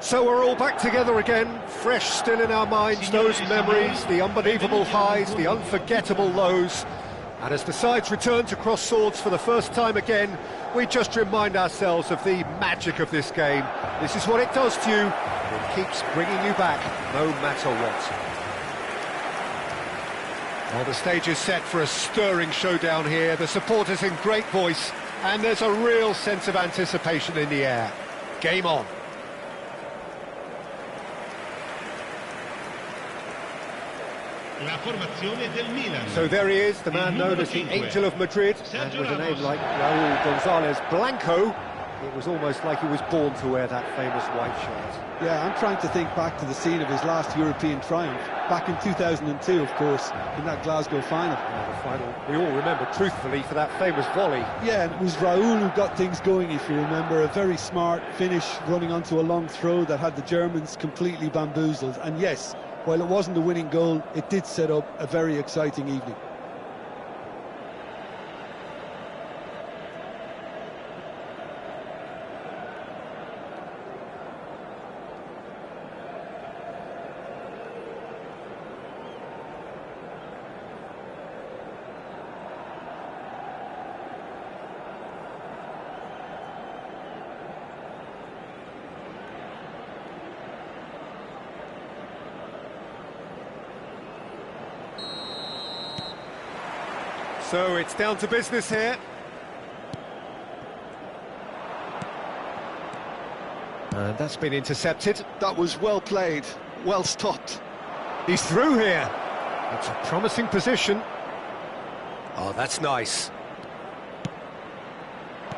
So we're all back together again, fresh still in our minds, those memories, the unbelievable highs, the unforgettable lows. And as the sides return to cross swords for the first time again, we just remind ourselves of the magic of this game. This is what it does to you, and it keeps bringing you back, no matter what. Well, the stage is set for a stirring showdown here, the supporters in great voice, and there's a real sense of anticipation in the air. Game on. So there he is, the man known as the Angel of Madrid, and with a name like Raúl González Blanco, it was almost like he was born to wear that famous white shirt. Yeah, I'm trying to think back to the scene of his last European triumph, back in 2002, of course, in that Glasgow final. Yeah, the final we all remember truthfully for that famous volley. Yeah, and it was Raúl who got things going, if you remember, a very smart finish running onto a long throw that had the Germans completely bamboozled, and yes, while it wasn't the winning goal, it did set up a very exciting evening. So it's down to business here. And that's been intercepted. That was well played, well stopped. He's through here. It's a promising position. Oh, that's nice.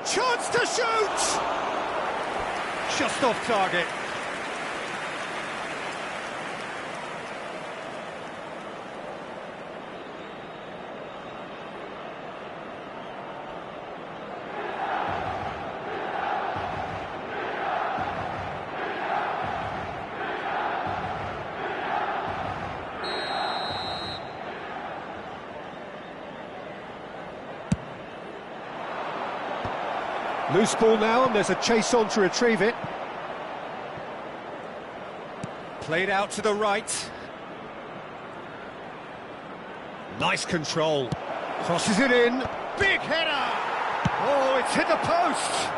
Chance to shoot! Just off target. Loose ball now, and there's a chase on to retrieve it. Played out to the right. Nice control. Crosses it in. Big header! Oh, it's hit the post!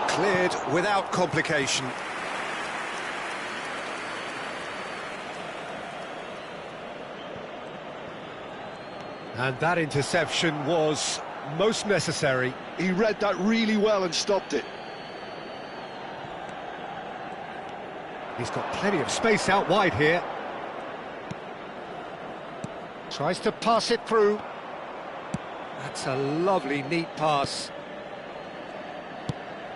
Cleared without complication. And that interception was most necessary. He read that really well and stopped it. He's got plenty of space out wide here. Tries to pass it through. That's a lovely, neat pass.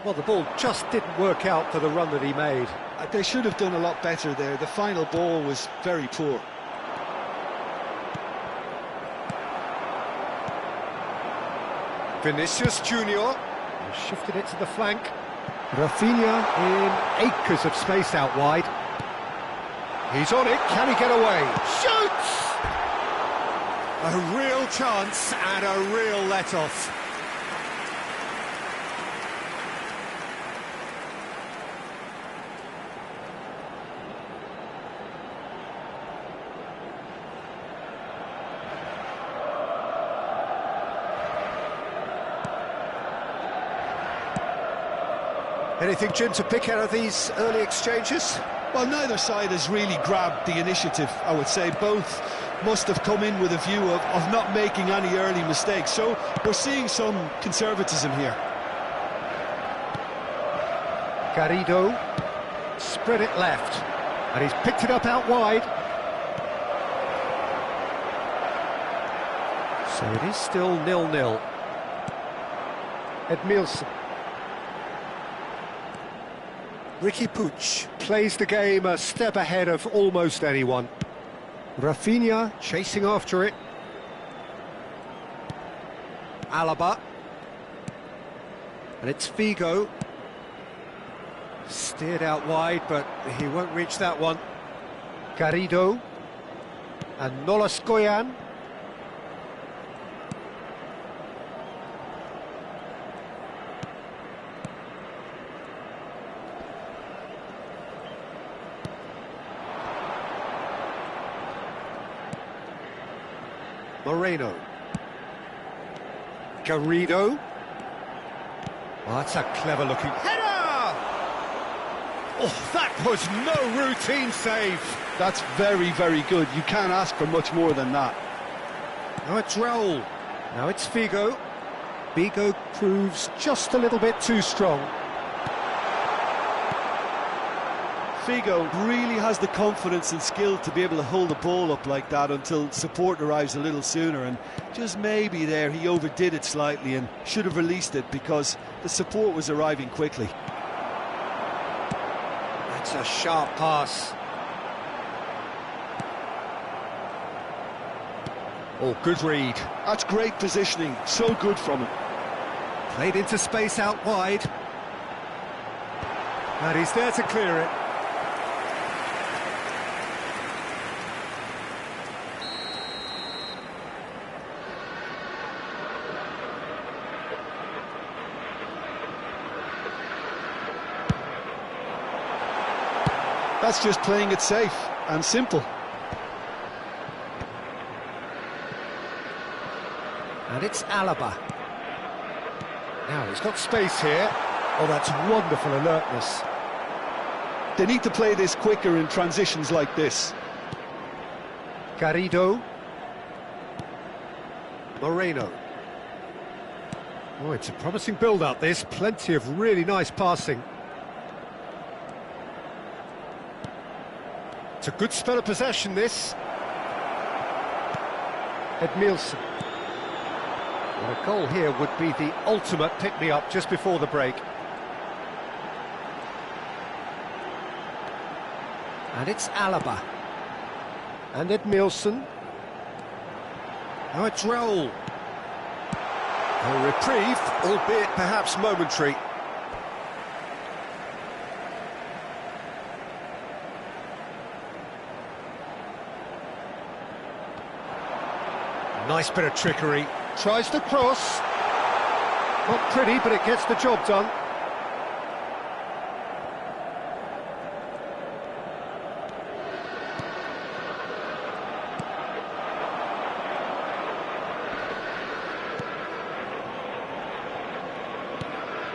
Well, the ball just didn't work out for the run that he made. They should have done a lot better there. The final ball was very poor. Vinicius Junior shifted it to the flank. Rafinha in acres of space out wide. He's on it, can he get away? Shoots! A real chance and a real let-off. Anything, Jim, to pick out of these early exchanges? Well, neither side has really grabbed the initiative, I would say. Both must have come in with a view of not making any early mistakes. So we're seeing some conservatism here. Garrido spread it left, and he's picked it up out wide. So it is still 0-0. Edmilson. Ricky Puig plays the game a step ahead of almost anyone. Rafinha chasing after it. Alaba. And it's Figo. Steered out wide, but he won't reach that one. Garrido. And Nolaskoyan. Moreno. Garrido. Oh, that's a clever-looking header! Oh, that was no routine save. That's very, very good. You can't ask for much more than that. Now it's Raul. Now it's Figo. Figo proves just a little bit too strong. Figo really has the confidence and skill to be able to hold the ball up like that until support arrives a little sooner, and just maybe there he overdid it slightly and should have released it because the support was arriving quickly. That's a sharp pass. Oh, good read. That's great positioning, so good from him. Played into space out wide. And he's there to clear it. That's just playing it safe and simple. And it's Alaba. Now he's got space here. Oh, that's wonderful alertness. They need to play this quicker in transitions like this. Garrido. Moreno. Oh, it's a promising build-up, this. Plenty of really nice passing. It's a good spell of possession, this. Edmilson. Well, a goal here would be the ultimate pick-me-up just before the break. And it's Alaba. And Edmilson. Now it's Raul. A reprieve, albeit perhaps momentary. Nice bit of trickery. Tries to cross. Not pretty, but it gets the job done.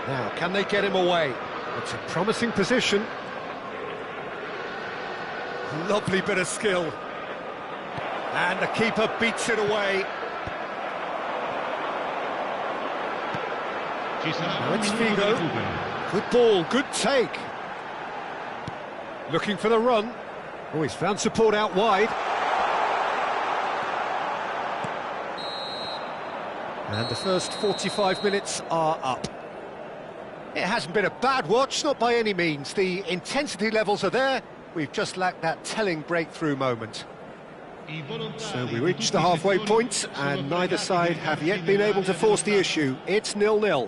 Now, can they get him away? It's a promising position. Lovely bit of skill. And the keeper beats it away. Now it's Figo. Good ball, good take. Looking for the run. Oh, he's found support out wide. And the first 45 minutes are up. It hasn't been a bad watch, not by any means. The intensity levels are there. We've just lacked that telling breakthrough moment. So we reach the halfway point, and neither side have yet been able to force the issue. It's 0-0.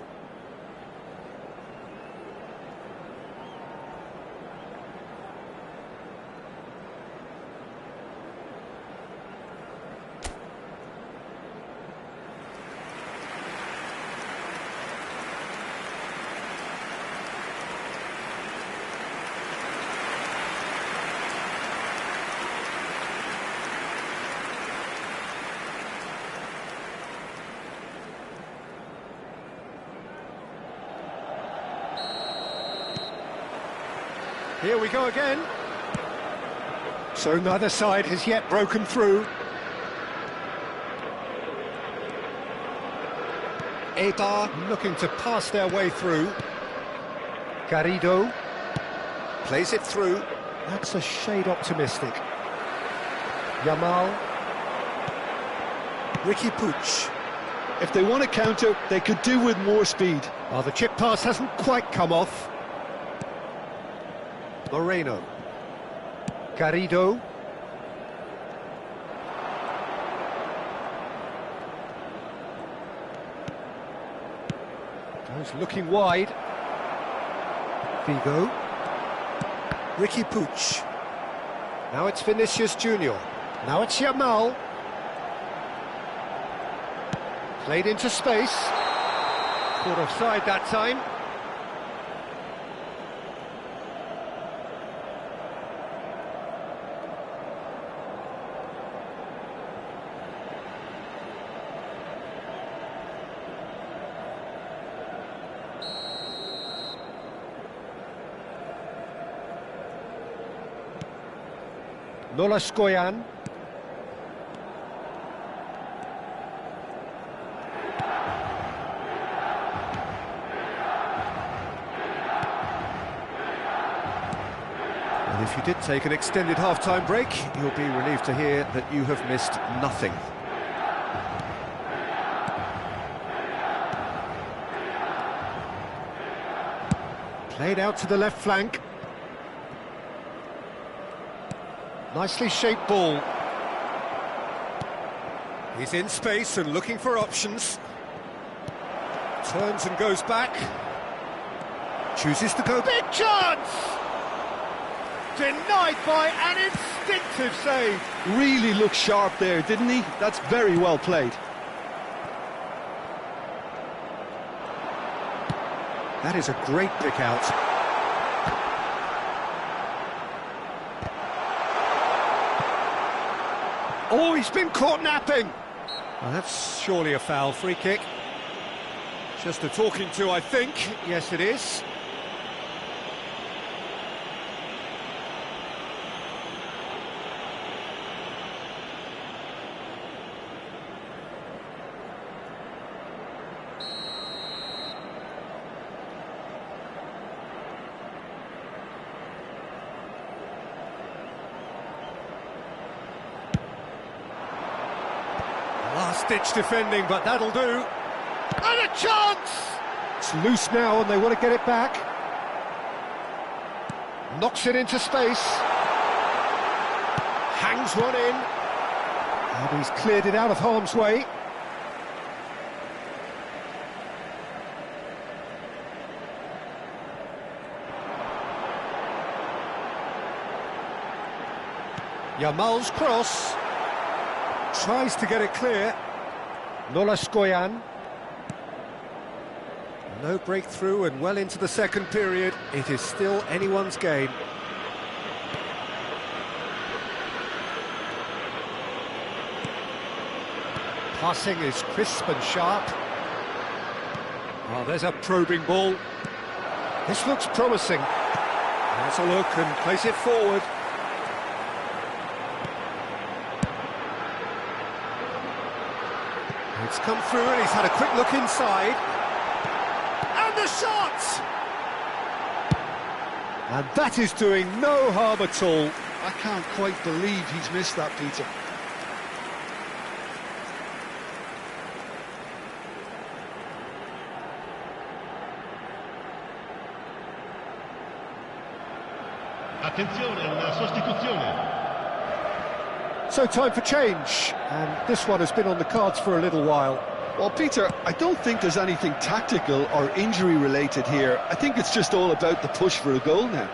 Here we go again. So neither side has yet broken through. Eibar looking to pass their way through. Garrido plays it through. That's a shade optimistic. Yamal. Ricky Puig. If they want to counter, they could do with more speed. Oh, the chip pass hasn't quite come off. Moreno. Garrido. Goes looking wide. Figo. Ricky Puig. Now it's Vinicius Junior. Now it's Yamal. Played into space. Caught offside that time. Nolaskoyan. And if you did take an extended half-time break, you'll be relieved to hear that you have missed nothing. Played out to the left flank. Nicely shaped ball. He's in space and looking for options. Turns and goes back. Chooses to go. Big chance! Denied by an instinctive save. Really looked sharp there, didn't he? That's very well played. That is a great pick out. Oh, he's been caught napping. Well, that's surely a foul. Free kick. Just a talking to, I think. Yes, it is. Last-ditch defending, but that'll do. And a chance! It's loose now, and they want to get it back. Knocks it into space. Hangs one in. And he's cleared it out of harm's way. Yamal's cross. Tries to get it clear. Nolaskoyan. No breakthrough and well into the second period. It is still anyone's game. Passing is crisp and sharp. Oh, there's a probing ball. This looks promising. Has a look and plays it forward. It's come through and he's had a quick look inside. And the shot! And that is doing no harm at all. I can't quite believe he's missed that, Peter. Attenzione, una sostituzione. So time for change, and this one has been on the cards for a little while. Well, Peter, I don't think there's anything tactical or injury-related here. I think it's just all about the push for a goal now.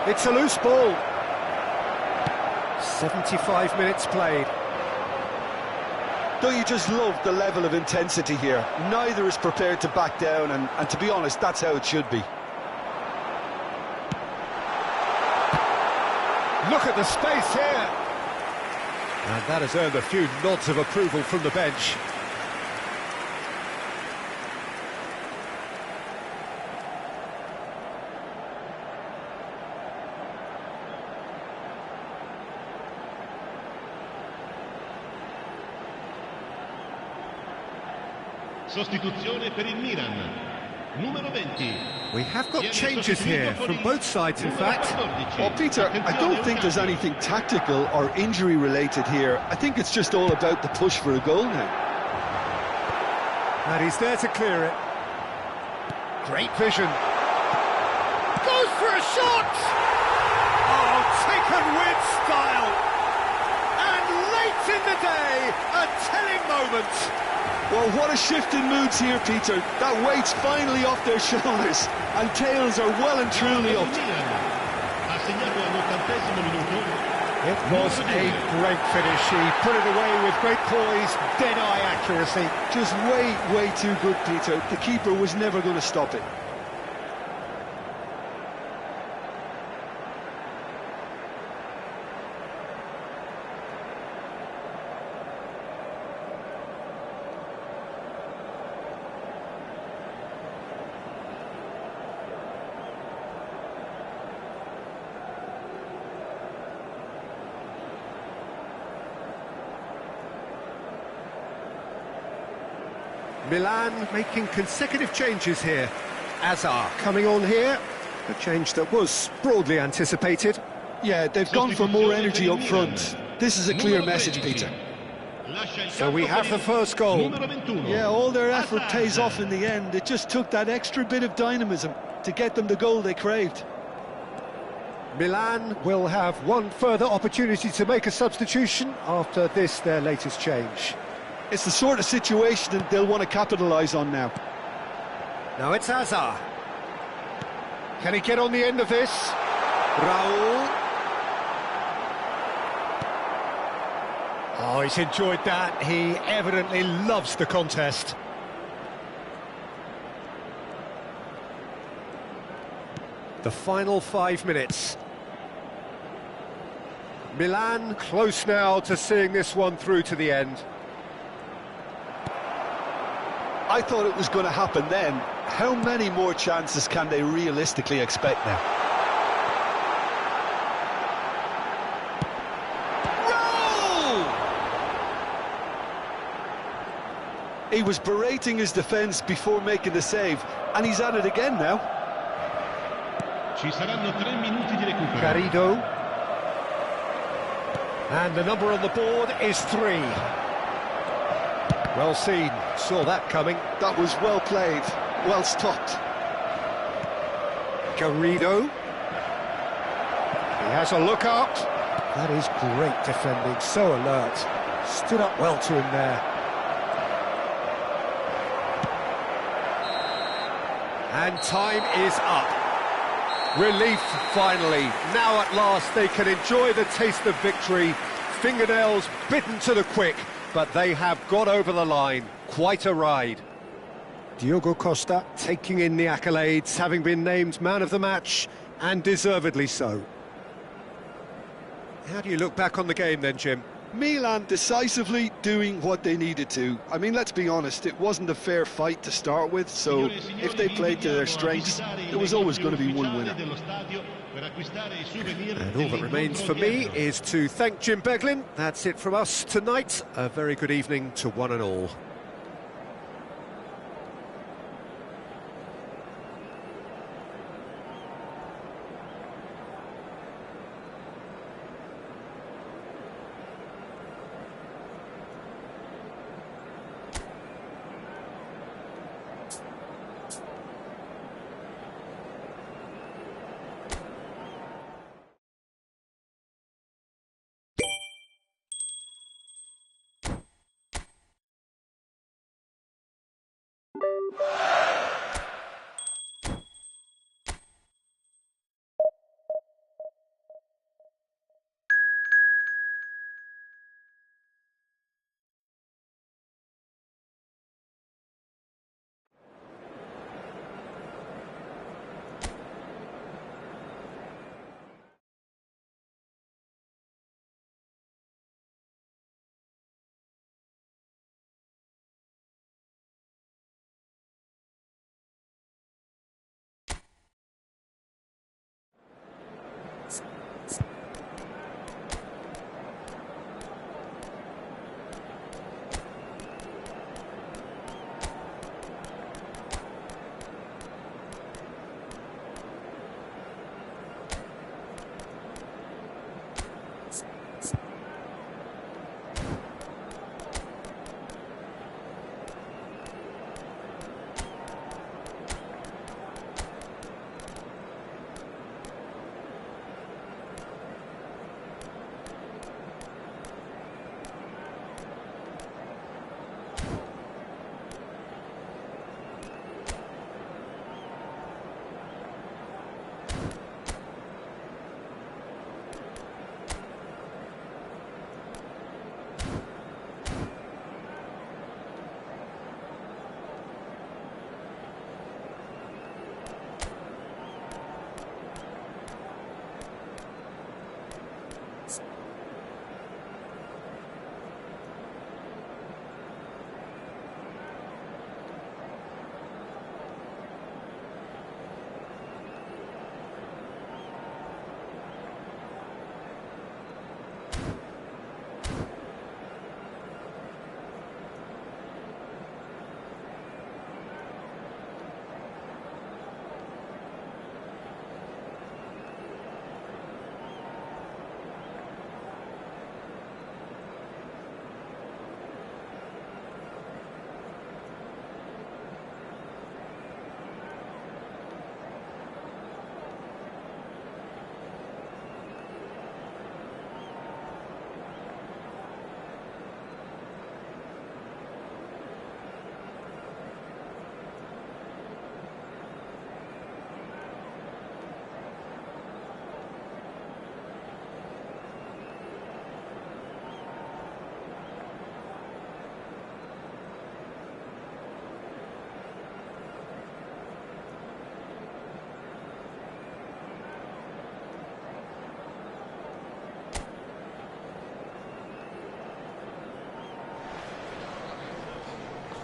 It's a loose ball. 75 minutes played. Don't you just love the level of intensity here? Neither is prepared to back down, and to be honest, that's how it should be. Look at the space here. And that has earned a few nods of approval from the bench. Sostituzione per il Milan. Numero 20. We have got changes here from both sides, in fact. Well, Peter, I don't think there's anything tactical or injury-related here. I think it's just all about the push for a goal now. And he's there to clear it. Great vision. Goes for a shot! Oh, taken with style! And late in the day, a telling moment. Well, what a shift in moods here, Peter. That weight's finally off their shoulders, and tails are well and truly up. It was a great finish. He put it away with great poise, dead-eye accuracy. Just way too good, Peter. The keeper was never going to stop it. Milan making consecutive changes here. Azar coming on here, a change that was broadly anticipated. Yeah, they've gone for more energy up front. This is a clear message, Peter. So we have the first goal. Yeah, all their effort pays off in the end. It just took that extra bit of dynamism to get them the goal they craved. Milan will have one further opportunity to make a substitution after this, their latest change. It's the sort of situation that they'll want to capitalise on now. Now it's Azar. Can he get on the end of this? Raul. Oh, he's enjoyed that. He evidently loves the contest. The final 5 minutes. Milan close now to seeing this one through to the end. I thought it was going to happen then. How many more chances can they realistically expect now? He was berating his defence before making the save, and he's at it again now. Ci saranno 3 minuti di recupero. Garrido. And the number on the board is 3. Well seen, saw that coming. That was well played, well stopped. Garrido. He has a look up. That is great defending, so alert. Stood up well to him there. And time is up. Relief, finally. Now at last they can enjoy the taste of victory. Fingernails bitten to the quick, but they have got over the line. Quite a ride. Diogo Costa taking in the accolades, having been named man of the match, and deservedly so. How do you look back on the game then, Jim? Milan decisively doing what they needed to. I mean, let's be honest, it wasn't a fair fight to start with, so if they played to their strengths, there was always going to be one winner. And all that remains for me is to thank Jim Beglin. That's it from us tonight. A very good evening to one and all.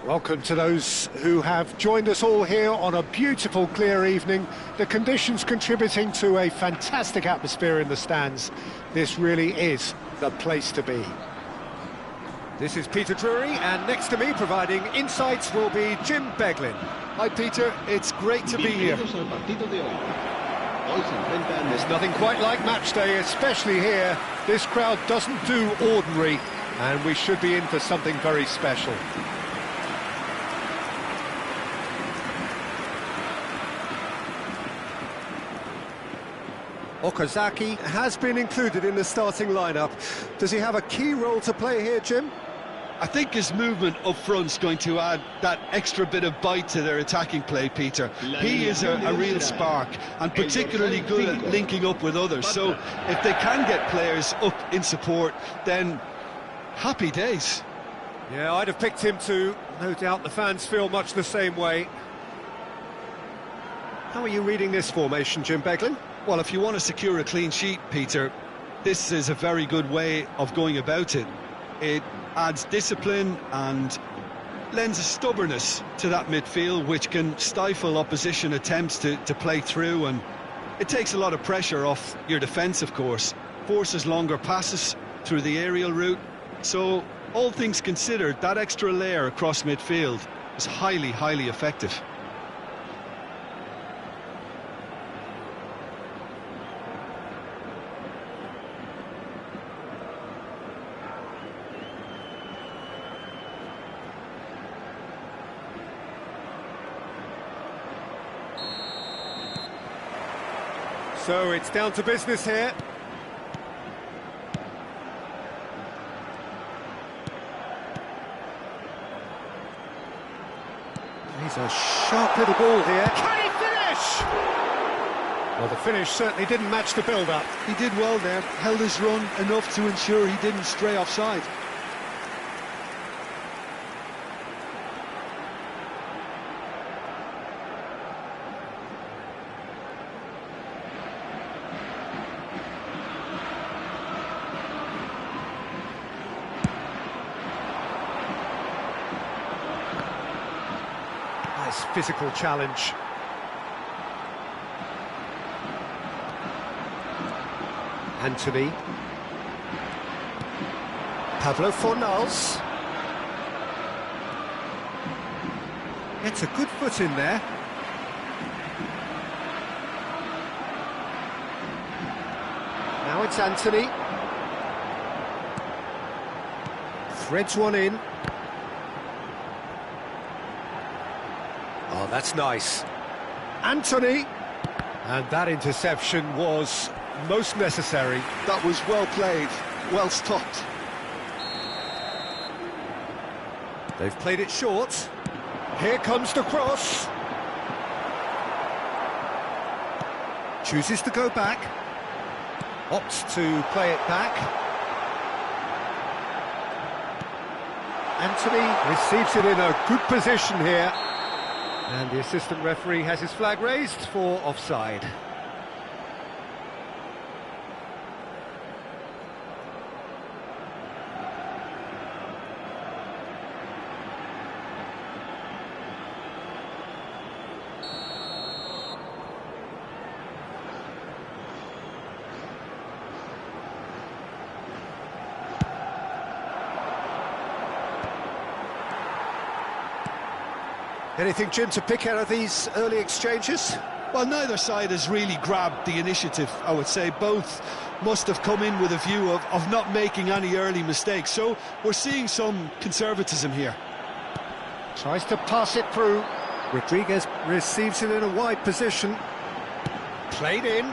Welcome to those who have joined us all here on a beautiful, clear evening. The conditions contributing to a fantastic atmosphere in the stands. This really is the place to be. This is Peter Drury, and next to me, providing insights, will be Jim Beglin. Hi, Peter. It's great to be here. There's nothing quite like match day, especially here. This crowd doesn't do ordinary, and we should be in for something very special. Okazaki has been included in the starting lineup. Does he have a key role to play here, Jim? I think his movement up front's going to add that extra bit of bite to their attacking play, Peter. He is a real spark, and particularly good at linking up with others. So if they can get players up in support, then happy days. Yeah, I'd have picked him too. No doubt the fans feel much the same way. How are you reading this formation, Jim Beglin? Well, if you want to secure a clean sheet, Peter, this is a very good way of going about it. It adds discipline and lends a stubbornness to that midfield, which can stifle opposition attempts to play through, and it takes a lot of pressure off your defence, of course. Forces longer passes through the aerial route. So, all things considered, that extra layer across midfield is highly, highly effective. So it's down to business here. He's a sharp little ball here. Can he finish? Well, the finish certainly didn't match the build-up. He did well there, held his run enough to ensure he didn't stray offside. Nice physical challenge. Anthony. Pablo Fornals. Gets a good foot in there. Now it's Anthony. Threads one in. Oh, that's nice. Anthony. And that interception was most necessary. That was well played, well stopped. They've played it short. Here comes the cross. Chooses to go back. Opts to play it back. Anthony receives it in a good position here. And the assistant referee has his flag raised for offside. Anything, Jim, to pick out of these early exchanges? Well, neither side has really grabbed the initiative, I would say. Both must have come in with a view of not making any early mistakes. So we're seeing some conservatism here. Tries to pass it through. Rodriguez receives it in a wide position. Played in.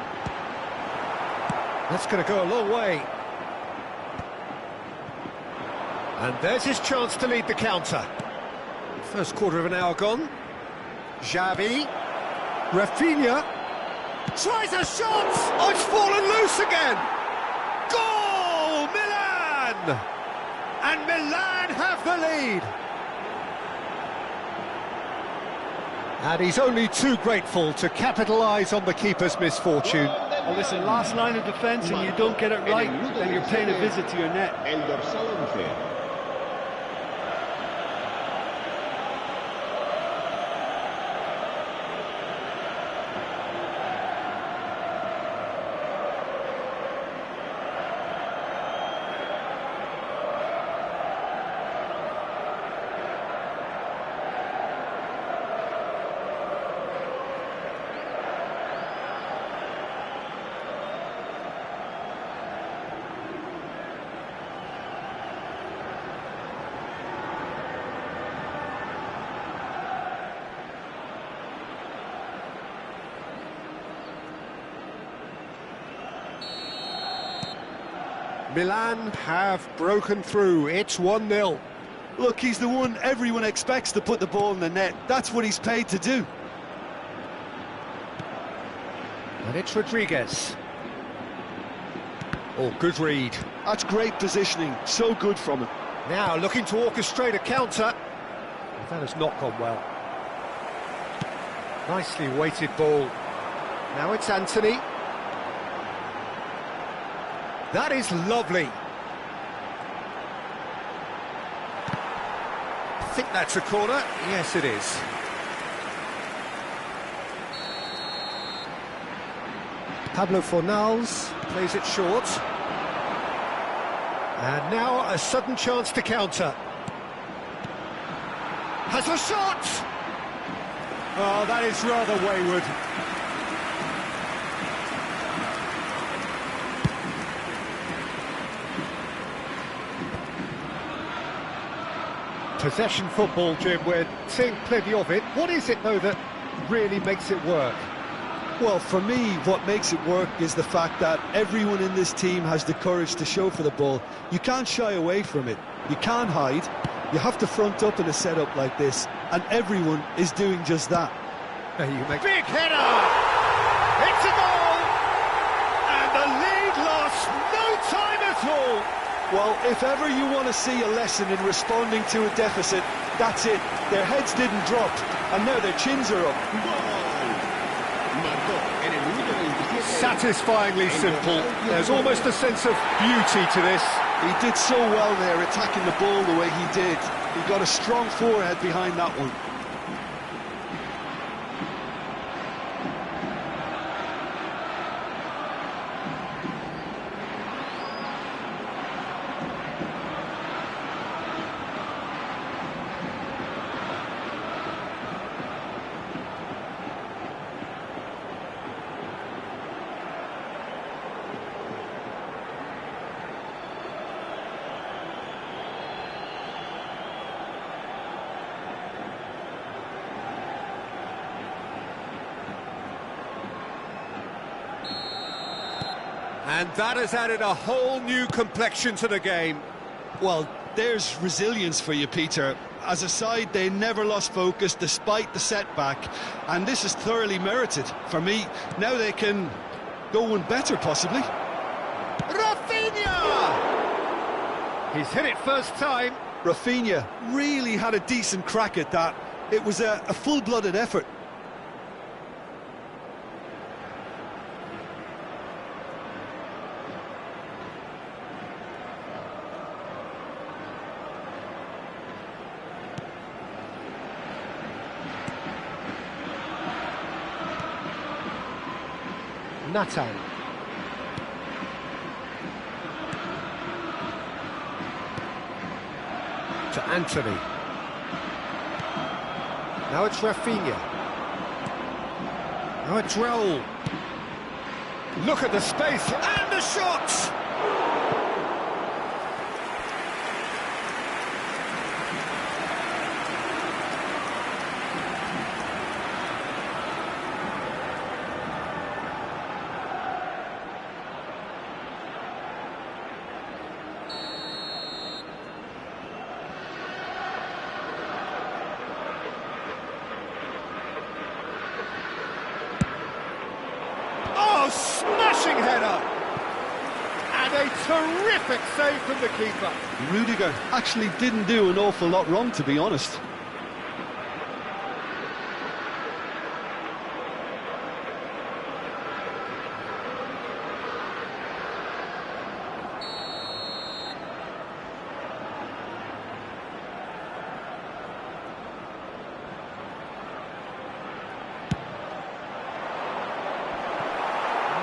That's going to go a long way. And there's his chance to lead the counter. First quarter of an hour gone. Xavi. Rafinha. Tries a shot! Oh, it's fallen loose again! Goal! Milan! And Milan have the lead! And he's only too grateful to capitalise on the keeper's misfortune. Well, listen, last line of defence and you don't get it right, then you're paying a visit to your net. Milan have broken through. It's 1-0. Look, he's the one everyone expects to put the ball in the net. That's what he's paid to do. And it's Rodriguez. Oh, good read. That's great positioning. So good from him. Now looking to orchestrate a counter. That has not gone well. Nicely weighted ball. Now it's Anthony. That is lovely. I think that's a corner. Yes, it is. Pablo Fornals plays it short. And now a sudden chance to counter. Has a shot! Oh, that is rather wayward. Possession football, Jim, we're seeing plenty of it. What is it, though, that really makes it work? Well, for me, what makes it work is the fact that everyone in this team has the courage to show for the ball. You can't shy away from it. You can't hide. You have to front up in a setup like this, and everyone is doing just that. You make big header! It's a goal! And the lead lost no time at all! Well, if ever you want to see a lesson in responding to a deficit, that's it. Their heads didn't drop, and now their chins are up. Satisfyingly simple. There's almost a sense of beauty to this. He did so well there, attacking the ball the way he did. He got a strong forehead behind that one. And that has added a whole new complexion to the game. Well, there's resilience for you, Peter. As a side, they never lost focus despite the setback, and this is thoroughly merited. For me, now they can go one better, possibly. Rafinha! He's hit it first time. Rafinha really had a decent crack at that. It was a full-blooded effort. Nathan. To Anthony. Now it's Rafinha. Now it's Raul. Look at the space and the shot! Smashing header! And a terrific save from the keeper. Rudiger actually didn't do an awful lot wrong, to be honest.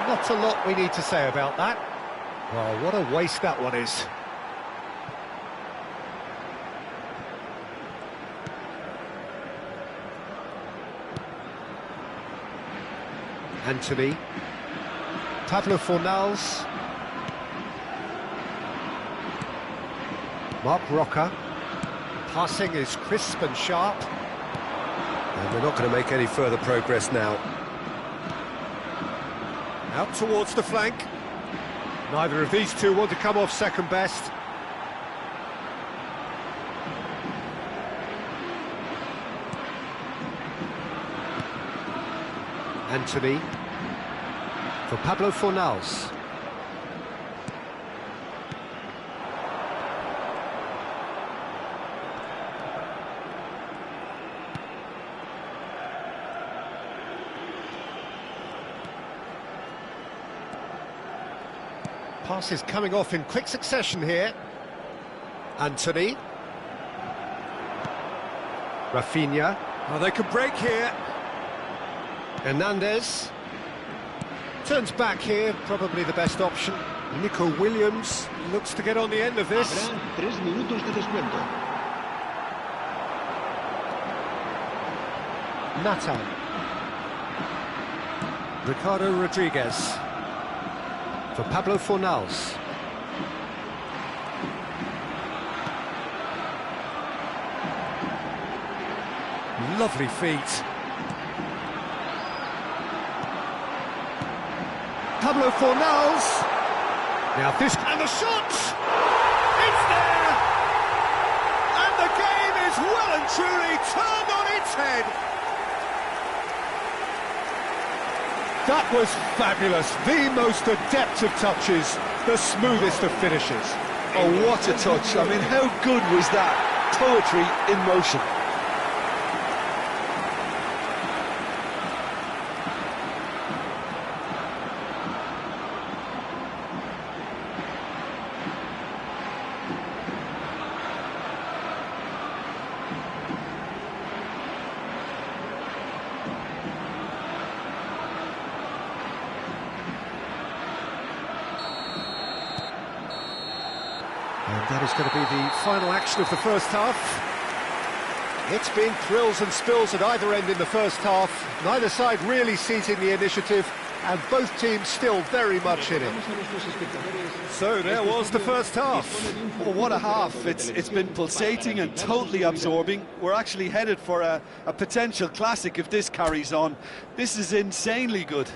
Not a lot we need to say about that. Well, what a waste that one is. Anthony. Pablo Fornals. Mark Roca. Passing is crisp and sharp. And we're not going to make any further progress now. Out towards the flank. Neither of these two want to come off second best. Anthony for Pablo Fornals. Passes coming off in quick succession here. Anthony. Rafinha. Oh, they could break here. Hernandez. Turns back here, probably the best option. Nico Williams looks to get on the end of this. Habrá 3 minutos de descuento. Nathan. Ricardo Rodriguez. For Pablo Fornals. Lovely feet. Pablo Fornals. Now this... And the shot! It's there! And the game is well and truly turned on its head. That was fabulous. The most adept of touches, the smoothest of finishes. Oh, what a touch. I mean, how good was that? Poetry in motion. And that is going to be the final action of the first half. It's been thrills and spills at either end in the first half. Neither side really seizing the initiative, and both teams still very much in it. So there was the first half. Oh, what a half. It's been pulsating and totally absorbing. We're actually headed for a potential classic if this carries on. This is insanely good.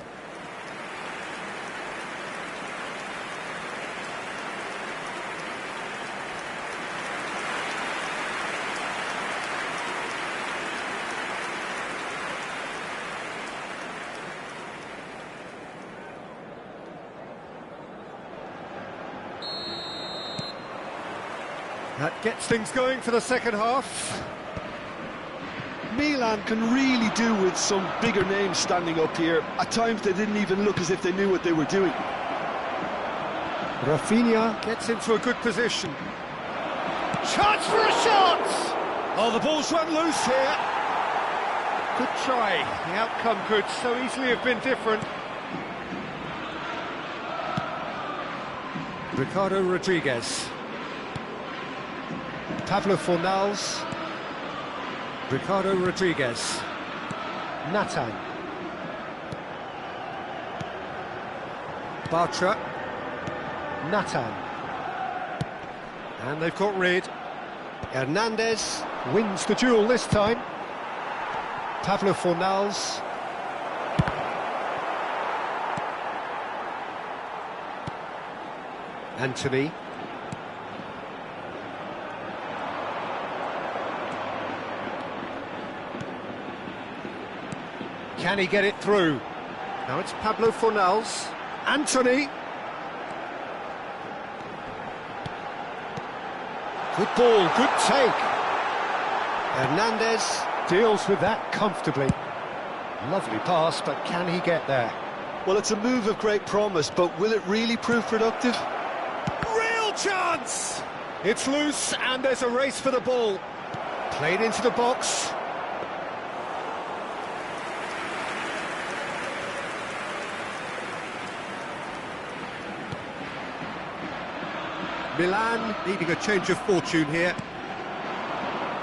That gets things going for the second half. Milan can really do with some bigger names standing up here. At times they didn't even look as if they knew what they were doing. Rafinha gets into a good position. Chance for a shot! Oh, the ball's run loose here. Good try. The outcome could so easily have been different. Ricardo Rodriguez. Pablo Fornals. Ricardo Rodriguez. Nathan. Bartra. Nathan. And they've got rid. Hernandez wins the duel this time. Pablo Fornals. Anthony. Can he get it through? Now it's Pablo Fornals. Anthony. Good ball, good take. Hernandez deals with that comfortably. Lovely pass, but can he get there? Well, it's a move of great promise, but will it really prove productive? Real chance! It's loose, and there's a race for the ball. Played into the box. Milan needing a change of fortune here.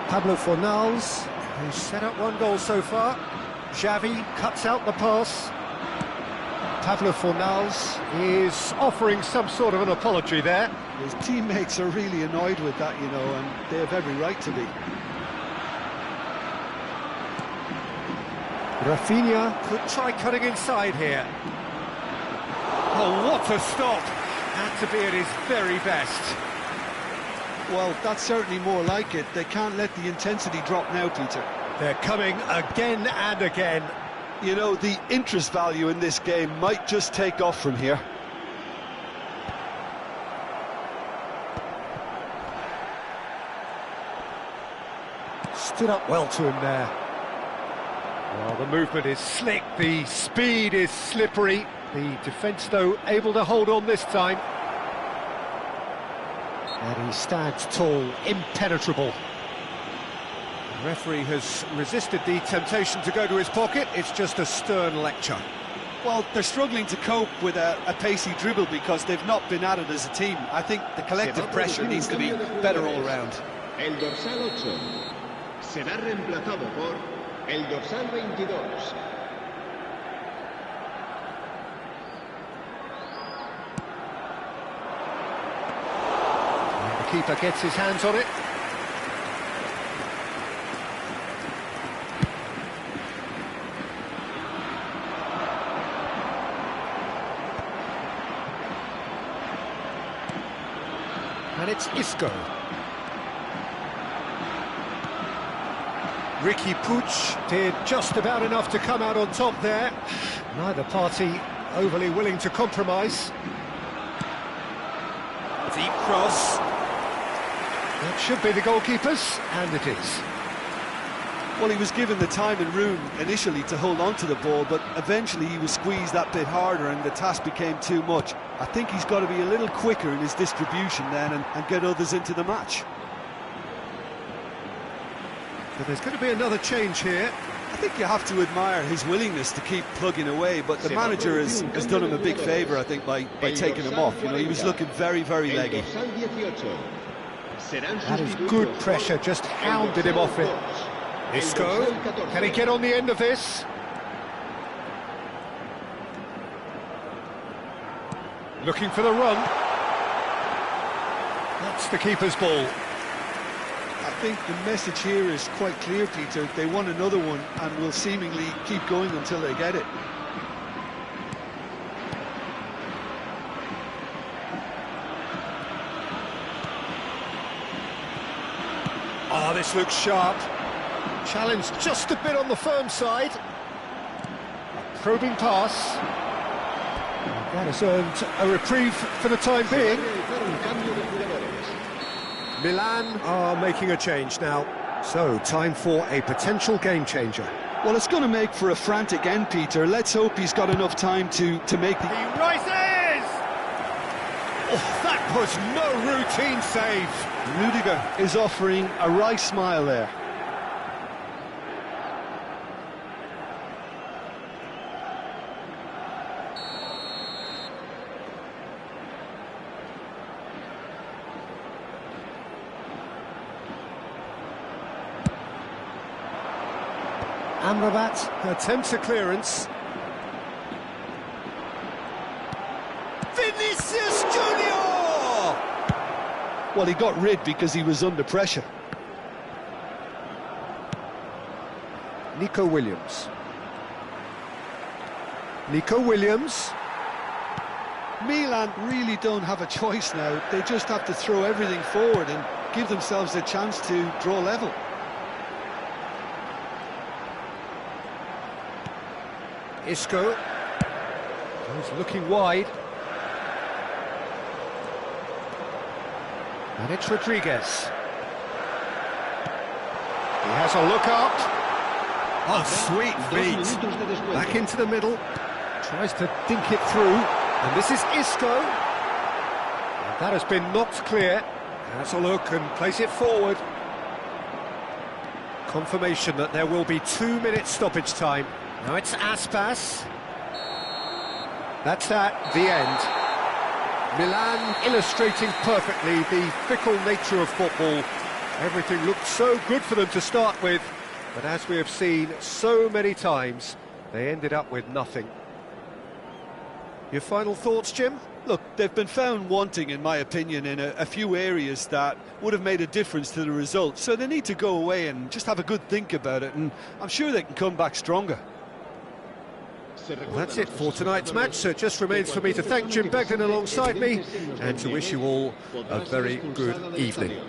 Pablo Fornals, who's set up one goal so far. Xavi cuts out the pass. Pablo Fornals is offering some sort of an apology there. His teammates are really annoyed with that, you know, and they have every right to be. Rafinha could try cutting inside here. Oh, what a stop! had to be at his very best. Well, that's certainly more like it. They can't let the intensity drop now, Peter. They're coming again and again. You know, the interest value in this game might just take off from here. Stood up well to him there. Well, the movement is slick, the speed is slippery. The defence, though, able to hold on this time. And he stands tall, impenetrable. The referee has resisted the temptation to go to his pocket. It's just a stern lecture. Well, they're struggling to cope with a pacey dribble because they've not been at it as a team. I think the collective pressure needs to be better all round. El dorsal 8 será reemplazado por el dorsal 22. The keeper gets his hands on it. And it's Isco. Ricky Puig did just about enough to come out on top there. Neither party overly willing to compromise. Deep cross. That should be the goalkeeper's, and it is. Well, he was given the time and room initially to hold on to the ball, but eventually he was squeezed that bit harder and the task became too much. I think he's got to be a little quicker in his distribution then and get others into the match. But there's going to be another change here. I think you have to admire his willingness to keep plugging away, but the manager has done him a big favour, I think, by taking him off. You know, he was looking very, very leggy. That is good pressure, just hounded him off it. Isco, can he get on the end of this? Looking for the run. That's the keeper's ball. I think the message here is quite clear, Peter. They want another one and will seemingly keep going until they get it. Oh, this looks sharp. Challenge just a bit on the firm side. A probing pass. That has earned a reprieve for the time being. Milan are making a change now. So, time for a potential game changer. Well, it's going to make for a frantic end, Peter. Let's hope he's got enough time to make the... He rises! Oh, that was no routine save. Rudiger is offering a wry smile there. Amrabat attempts a clearance. Vinicius Junior! Well, he got rid because he was under pressure. Nico Williams. Nico Williams. Milan really don't have a choice now. They just have to throw everything forward and give themselves a chance to draw level. Isco. He's looking wide. And it's Rodriguez. He has a look up. Oh, sweet feet. Back into the middle. Tries to dink it through. And this is Isco. And that has been knocked clear. Has a look and plays it forward. Confirmation that there will be 2 minutes stoppage time. Now it's Aspas. That's at the end. Milan illustrating perfectly the fickle nature of football. Everything looked so good for them to start with, but as we have seen so many times, they ended up with nothing. Your final thoughts, Jim? Look, they've been found wanting, in my opinion, in a few areas that would have made a difference to the result. So they need to go away and just have a good think about it, and I'm sure they can come back stronger. Well, that's it for tonight's match, so it just remains for me to thank Jim Beglin alongside me and to wish you all a very good evening.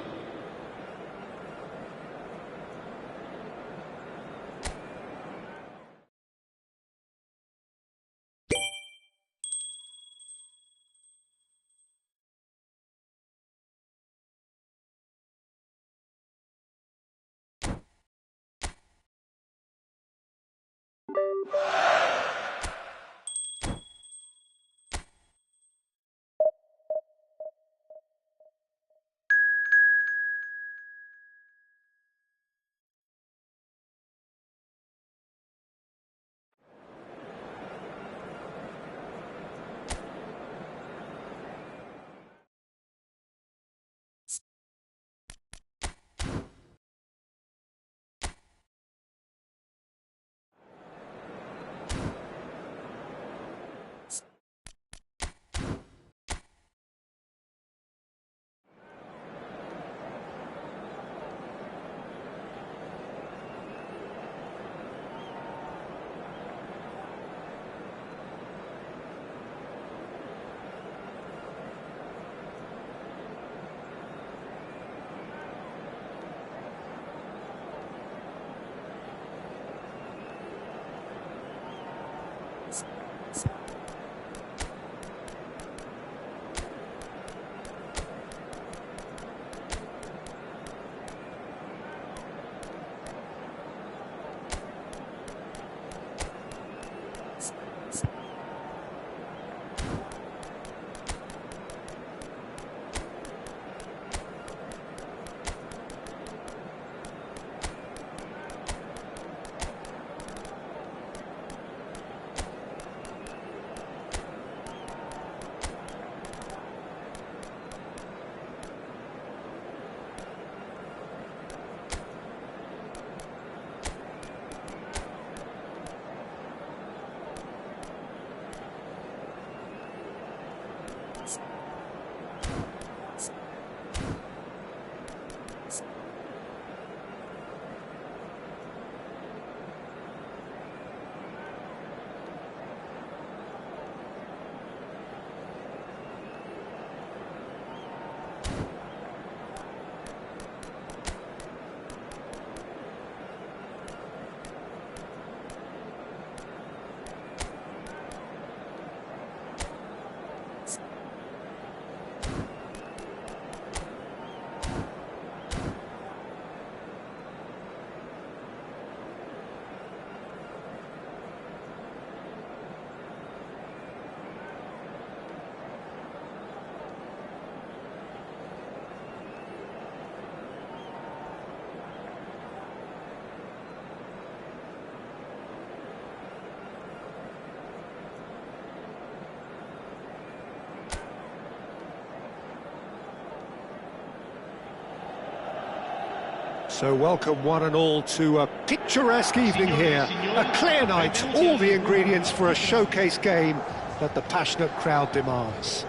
So welcome one and all to a picturesque evening here, a clear night, all the ingredients for a showcase game that the passionate crowd demands.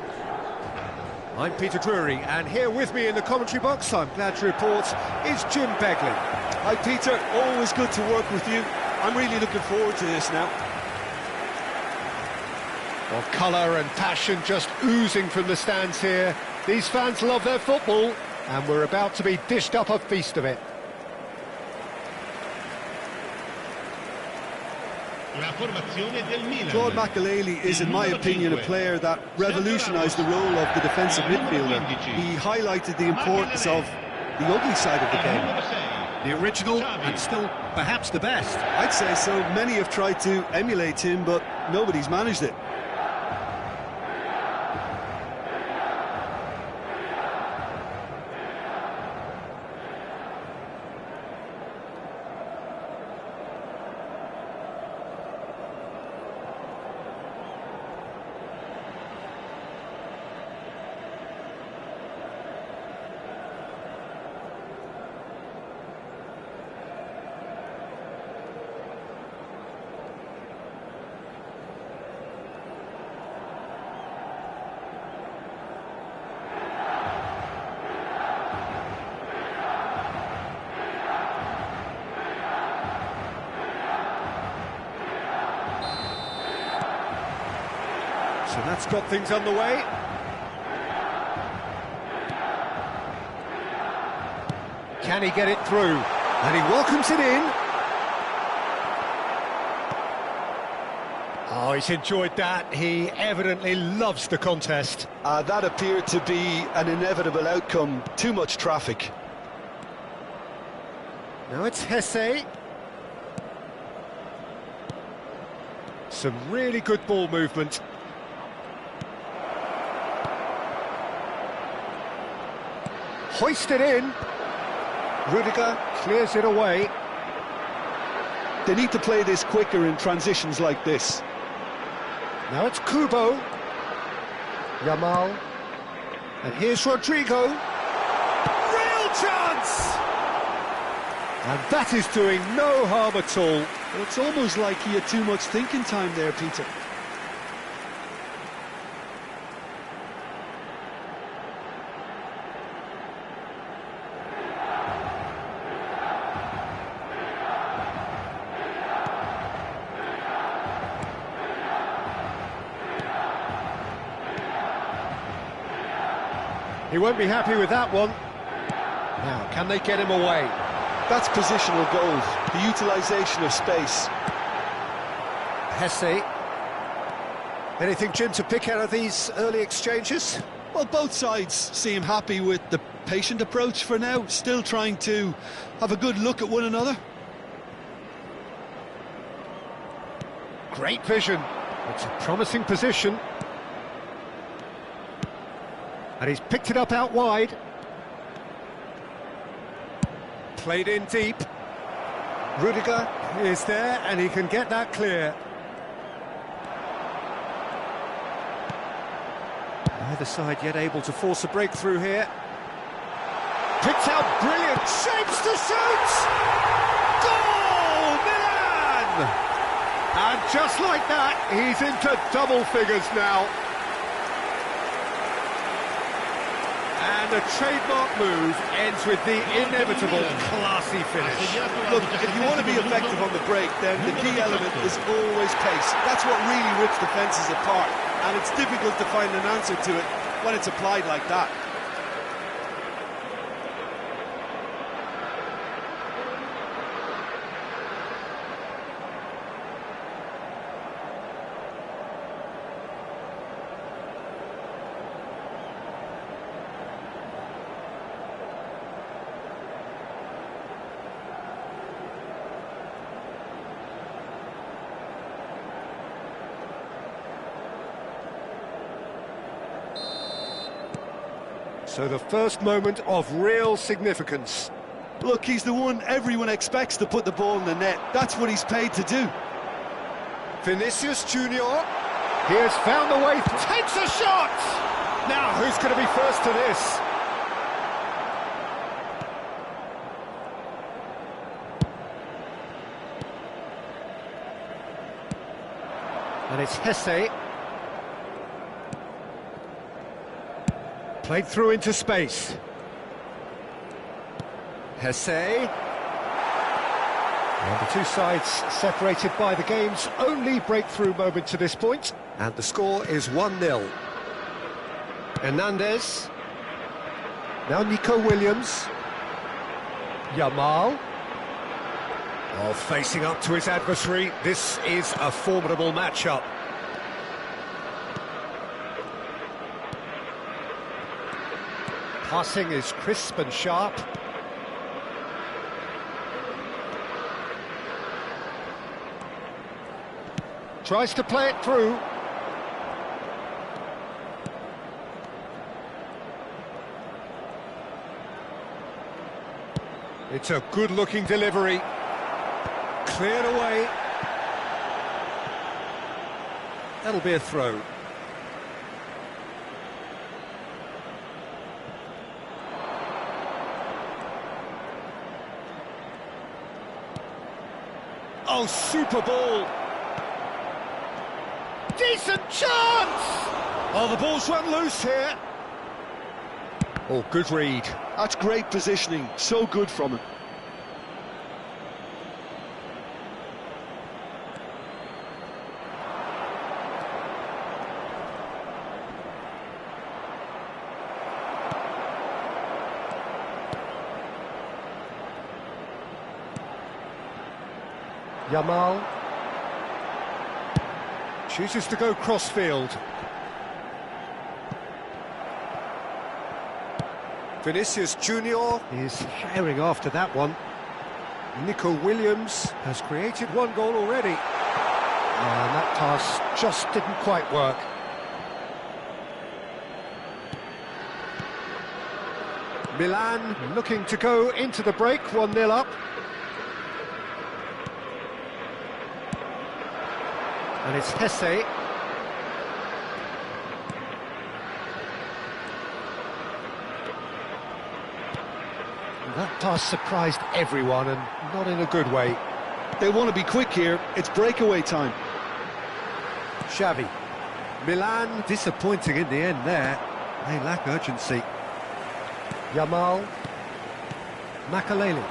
I'm Peter Drury, and here with me in the commentary box, I'm glad to report, is Jim Beglin. Hi Peter, always good to work with you. I'm really looking forward to this now. Well, colour and passion just oozing from the stands here. These fans love their football, and we're about to be dished up a feast of it. Claude Makelele is, in my opinion, a player that revolutionised the role of the defensive midfielder. He highlighted the importance of the ugly side of the game. The original, and still perhaps the best. I'd say so. Many have tried to emulate him, but nobody's managed it. So that's got things underway. Can he get it through? And he welcomes it in. Oh, he's enjoyed that. He evidently loves the contest. That appeared to be an inevitable outcome. Too much traffic. Now it's Hesse. Some really good ball movement. Hoisted in. Rudiger clears it away. They need to play this quicker in transitions like this. Now it's Kubo. Yamal. And here's Rodrigo. Real chance! And that is doing no harm at all. Well, it's almost like he had too much thinking time there, Peter. He won't be happy with that one. Now, can they get him away? That's positional goals, the utilisation of space. Hesse. Anything, Jim, to pick out of these early exchanges? Well, both sides seem happy with the patient approach for now, still trying to have a good look at one another. Great vision. It's a promising position. And he's picked it up out wide. Played in deep. Rudiger is there, and he can get that clear. Neither side yet able to force a breakthrough here. Picked out brilliant, shapes to shoot! Goal, Milan! And just like that, he's into double figures now. And the trademark move ends with the inevitable classy finish. Look, if you want to be effective on the break, then the key element is always pace. That's what really rips defences apart, and it's difficult to find an answer to it when it's applied like that. So the first moment of real significance. Look, he's the one everyone expects to put the ball in the net. That's what he's paid to do. Vinicius Junior. He has found the way, takes a shot! Now, who's going to be first to this? And it's Hesse. Played through into space. Hesse. And the two sides separated by the game's only breakthrough moment to this point. And the score is 1-0. Hernandez. Now Nico Williams. Yamal. Oh, facing up to his adversary. This is a formidable matchup. Passing is crisp and sharp. Tries to play it through. It's a good-looking delivery. Cleared away. That'll be a throw. Oh, super ball. Decent chance! Oh, the ball's run loose here. Oh, good read. That's great positioning. So good from him. Yamal chooses to go cross-field. Vinicius Junior is firing after that one. Nico Williams has created one goal already. And that pass just didn't quite work. Milan looking to go into the break, 1-0 up. And it's Hesse. That pass surprised everyone, and not in a good way. They want to be quick here. It's breakaway time. Xavi. Milan disappointing in the end there. They lack urgency. Yamal. Makaleli.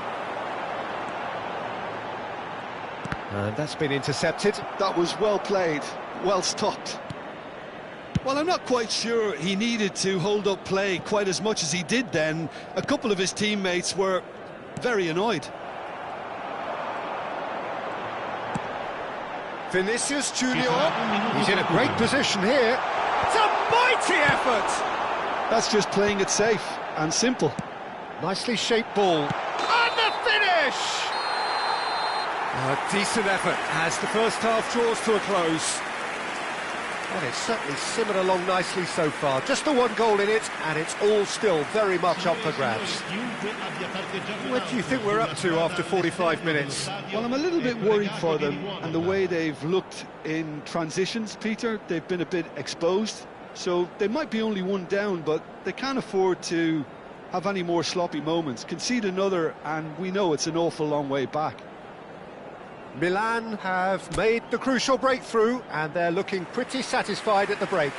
And that's been intercepted. That was well played, well stopped. Well, I'm not quite sure he needed to hold up play quite as much as he did then. A couple of his teammates were very annoyed. Vinicius Junior. He's in a great position here. It's a mighty effort! That's just playing it safe and simple. Nicely shaped ball. And the finish! A decent effort as the first half draws to a close. And it's certainly simmered along nicely so far. Just the one goal in it, and it's all still very much up for grabs. What do you think we're up to after 45 minutes? Well, I'm a little bit worried for them and the way they've looked in transitions, Peter. They've been a bit exposed, so they might be only one down, but they can't afford to have any more sloppy moments. Concede another, and we know it's an awful long way back. Milan have made the crucial breakthrough, and they're looking pretty satisfied at the break.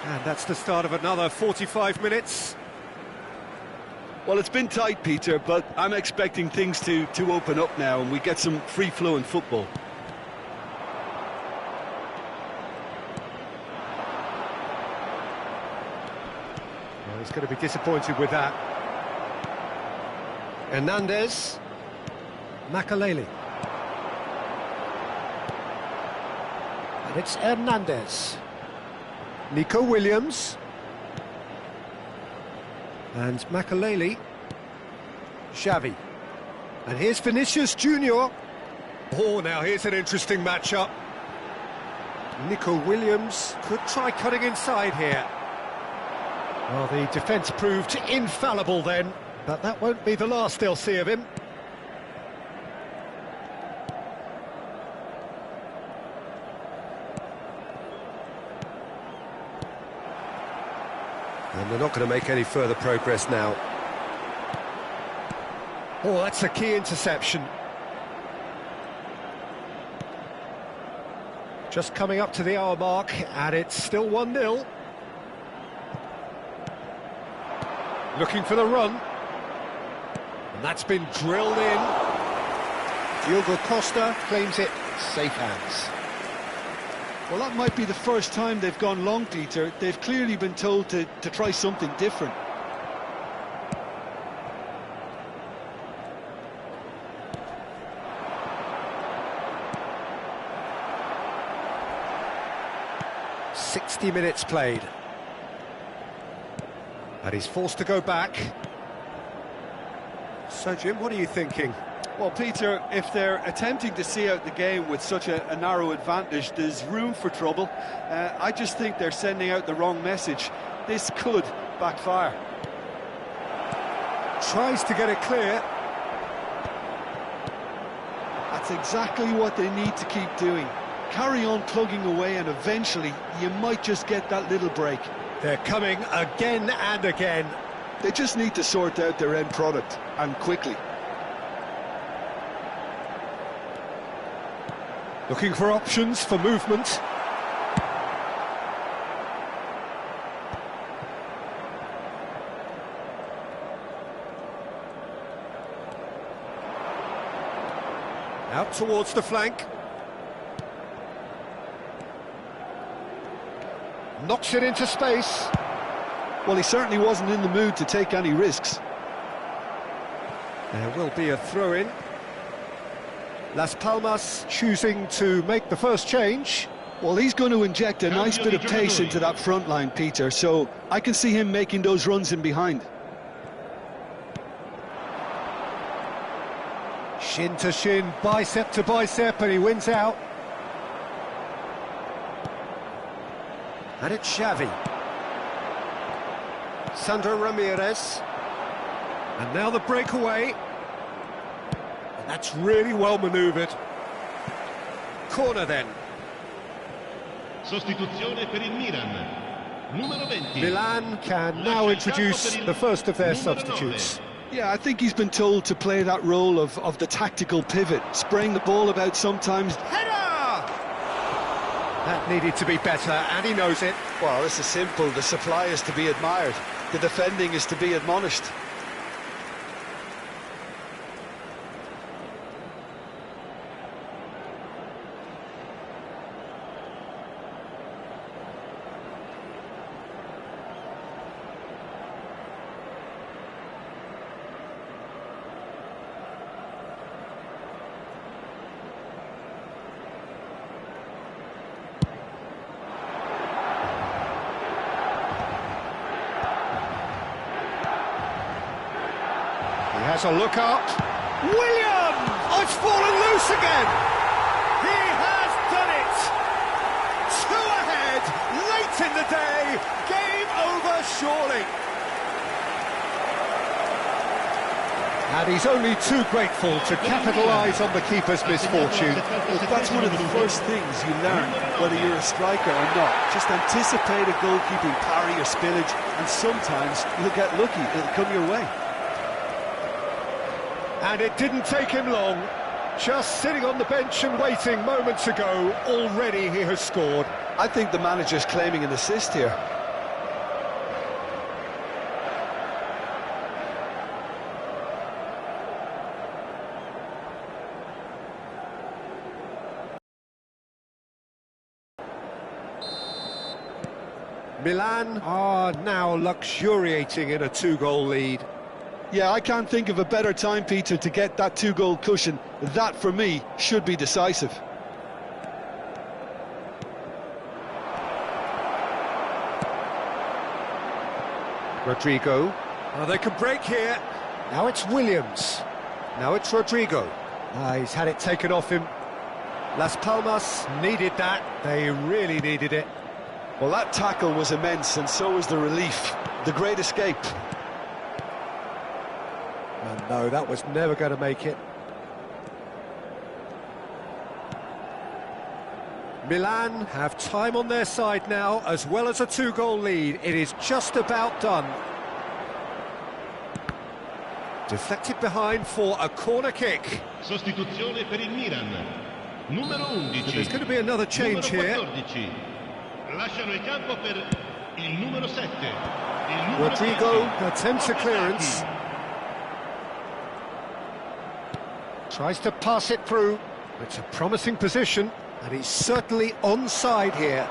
And that's the start of another 45 minutes. Well, it's been tight, Peter, but I'm expecting things to open up now and we get some free-flowing football. Well, he's going to be disappointed with that. Hernandez. Makaleli. And it's Hernandez. Nico Williams. And Makaleli. Xavi. And here's Vinicius Junior. Oh, now here's an interesting matchup. Nico Williams could try cutting inside here. Well, the defence proved infallible then, but that won't be the last they'll see of him. And they're not going to make any further progress now. Oh, that's a key interception. Just coming up to the hour mark, and it's still 1-0. Looking for the run. And that's been drilled in. Diogo Costa claims it, safe hands. Well, that might be the first time they've gone long, Peter. They've clearly been told to try something different. "60 minutes played. And he's forced to go back. So, Jim, what are you thinking? Well, Peter, if they're attempting to see out the game with such a narrow advantage, there's room for trouble. I just think they're sending out the wrong message. This could backfire. Tries to get it clear. That's exactly what they need to keep doing. Carry on plugging away, and eventually you might just get that little break. They're coming again and again. They just need to sort out their end product, and quickly. Looking for options for movement. Out towards the flank. Knocks it into space. Well, he certainly wasn't in the mood to take any risks. There will be a throw-in. Las Palmas choosing to make the first change. Well, he's going to inject a nice bit of pace into that front line, Peter, so I can see him making those runs in behind. Shin to shin, bicep to bicep, and he wins out. And it's Xavi. Sandro Ramirez. And now the breakaway. And that's really well manoeuvred. Corner then. Sostituzione per il Milan. Numero 20. Milan can now introduce the first of their substitutes. Yeah, I think he's been told to play that role of the tactical pivot, spraying the ball about sometimes. Header! That needed to be better, and he knows it. Well, this is simple. The supply is to be admired. The defending is to be admonished. He has a look up. William! Oh, it's fallen loose again! He has done it! Two ahead, late in the day, game over surely. And he's only too grateful to capitalise on the keeper's misfortune. Look, that's one of the first things you learn, whether you're a striker or not. Just anticipate a goalkeeping parry or spillage, and sometimes you'll get lucky, it'll come your way. And it didn't take him long. Just sitting on the bench and waiting moments ago, already he has scored. I think the manager's claiming an assist here. Milan are now luxuriating in a two-goal lead. Yeah, I can't think of a better time, Peter, to get that two-goal cushion. That, for me, should be decisive. Rodrigo. Oh, they can break here. Now it's Williams. Now it's Rodrigo. He's had it taken off him. Las Palmas needed that. They really needed it. Well, that tackle was immense, and so was the relief. The great escape. And no, that was never going to make it. Milan have time on their side now, as well as a two-goal lead. It is just about done. Deflected behind for a corner kick. Sostituzione per il Milan. Numero 11. So there's going to be another change here. Lasciano il campo per il numero 7. Rodrigo attempts a clearance. Tries to pass it through. It's a promising position, and he's certainly onside here.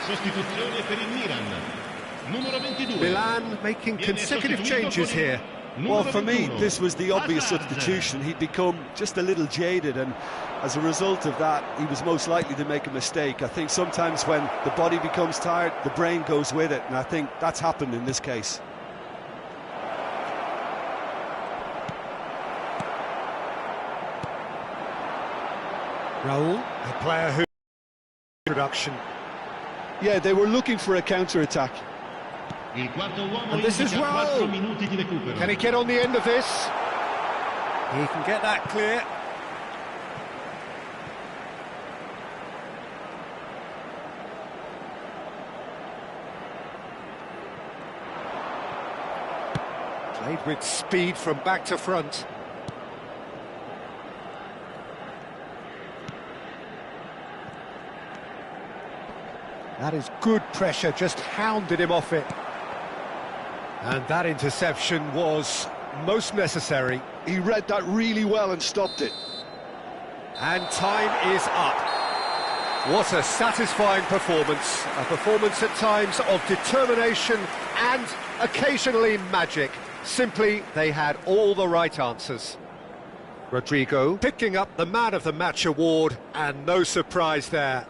Sostituzione per il Milan. Numero 22. Milan making consecutive changes here. Well, for me, this was the obvious substitution. He'd become just a little jaded, and as a result of that, he was most likely to make a mistake. I think sometimes when the body becomes tired, the brain goes with it, and I think that's happened in this case. Raul, a player who... Introduction. Yeah, they were looking for a counter-attack. And this is Raul. Can he get on the end of this? He can get that clear. Played with speed from back to front. That is good pressure, just hounded him off it. And that interception was most necessary. He read that really well and stopped it. And time is up. What a satisfying performance. A performance at times of determination and occasionally magic. Simply, they had all the right answers. Rodrigo picking up the Man of the Match award, and no surprise there.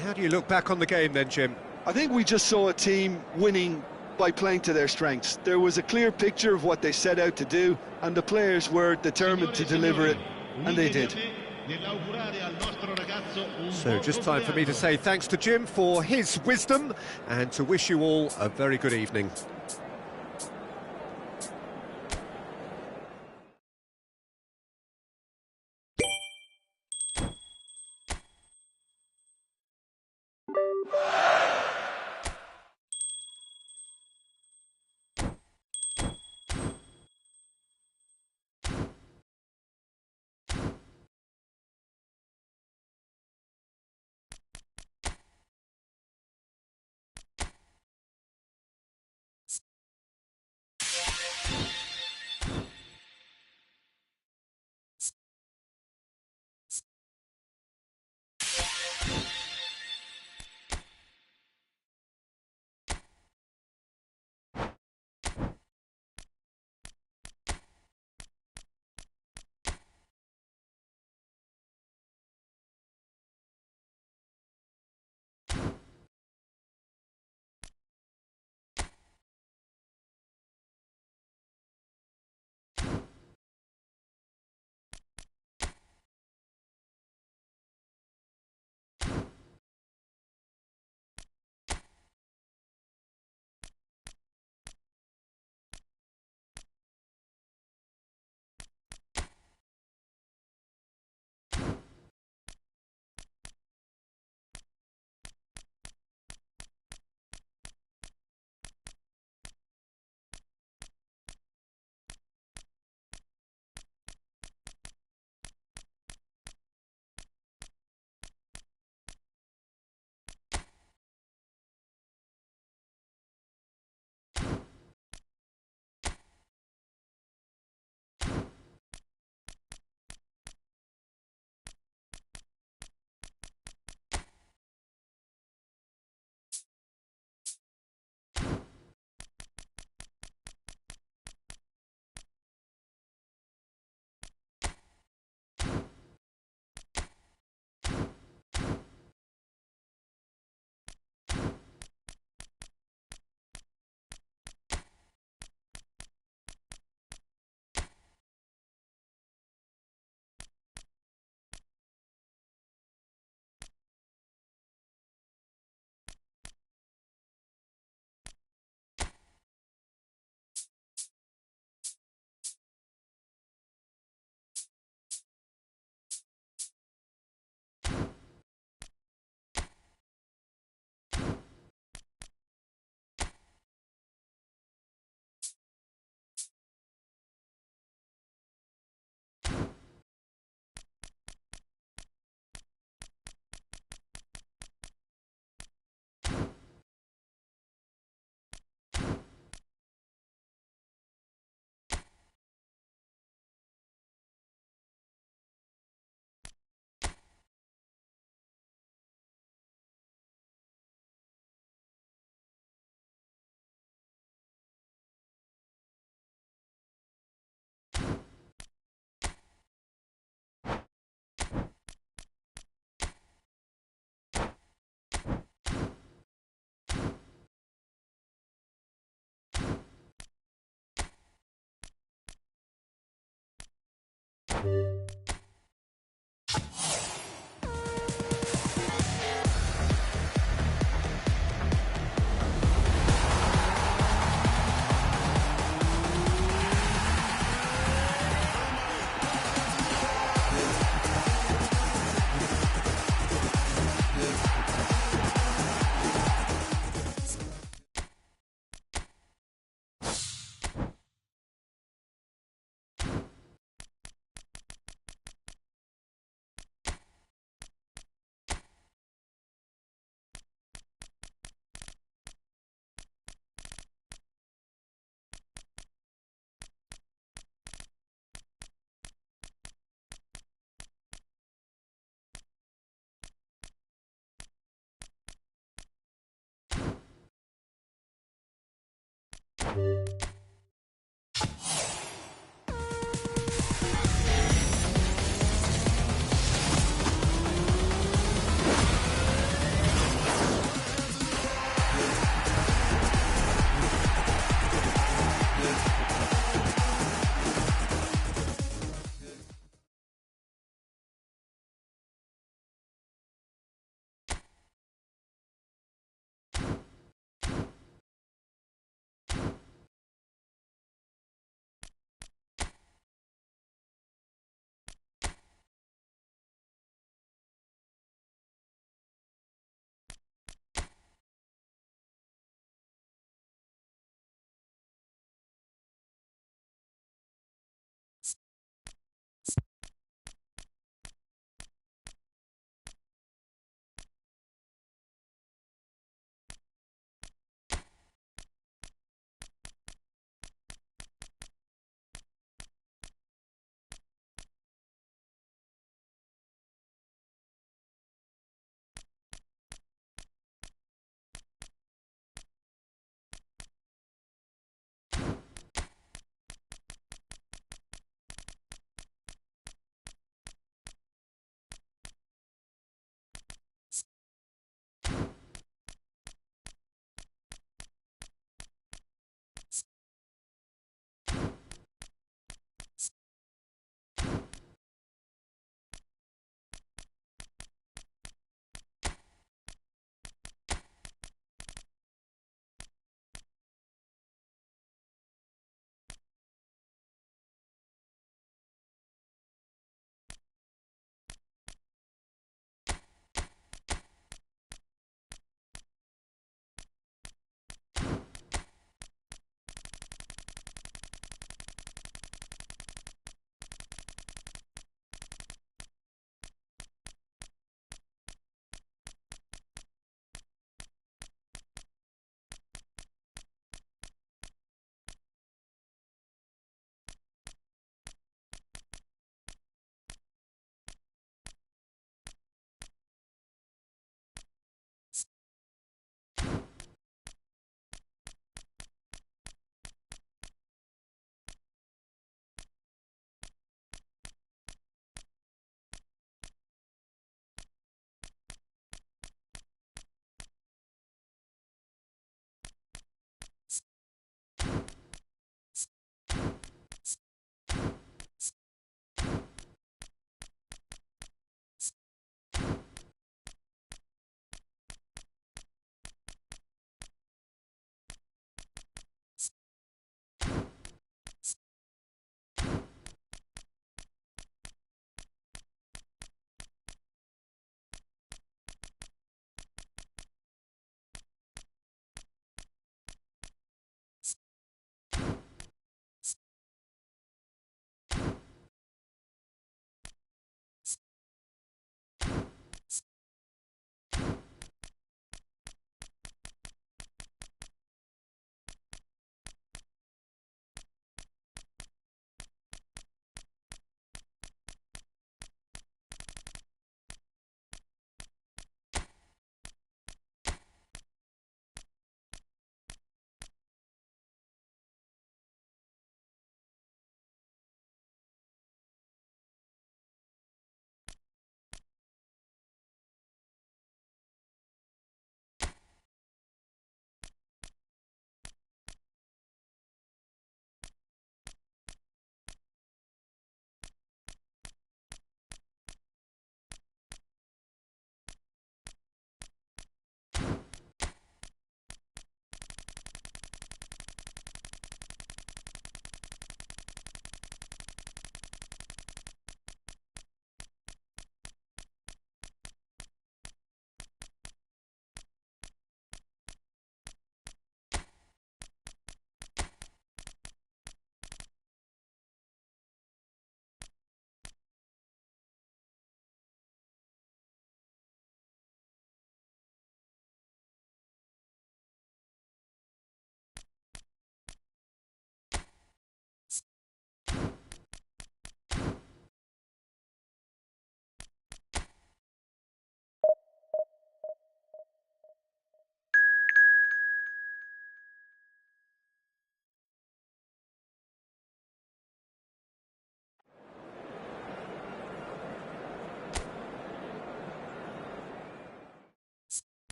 How do you look back on the game then, Jim? I think we just saw a team winning by playing to their strengths. There was a clear picture of what they set out to do, and the players were determined to deliver it, and they did. So just time for me to say thanks to Jim for his wisdom, and to wish you all a very good evening.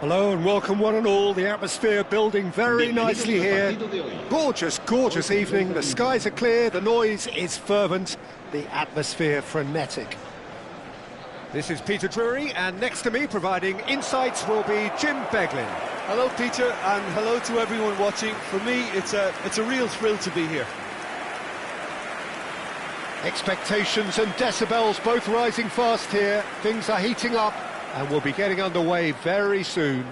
Hello and welcome one and all. The atmosphere building very nicely here. Gorgeous, gorgeous evening. The skies are clear, the noise is fervent, the atmosphere frenetic. This is Peter Drury, and next to me providing insights will be Jim Beglin. Hello, Peter, and hello to everyone watching. For me, it's a real thrill to be here. Expectations and decibels both rising fast here. Things are heating up and we'll be getting underway very soon.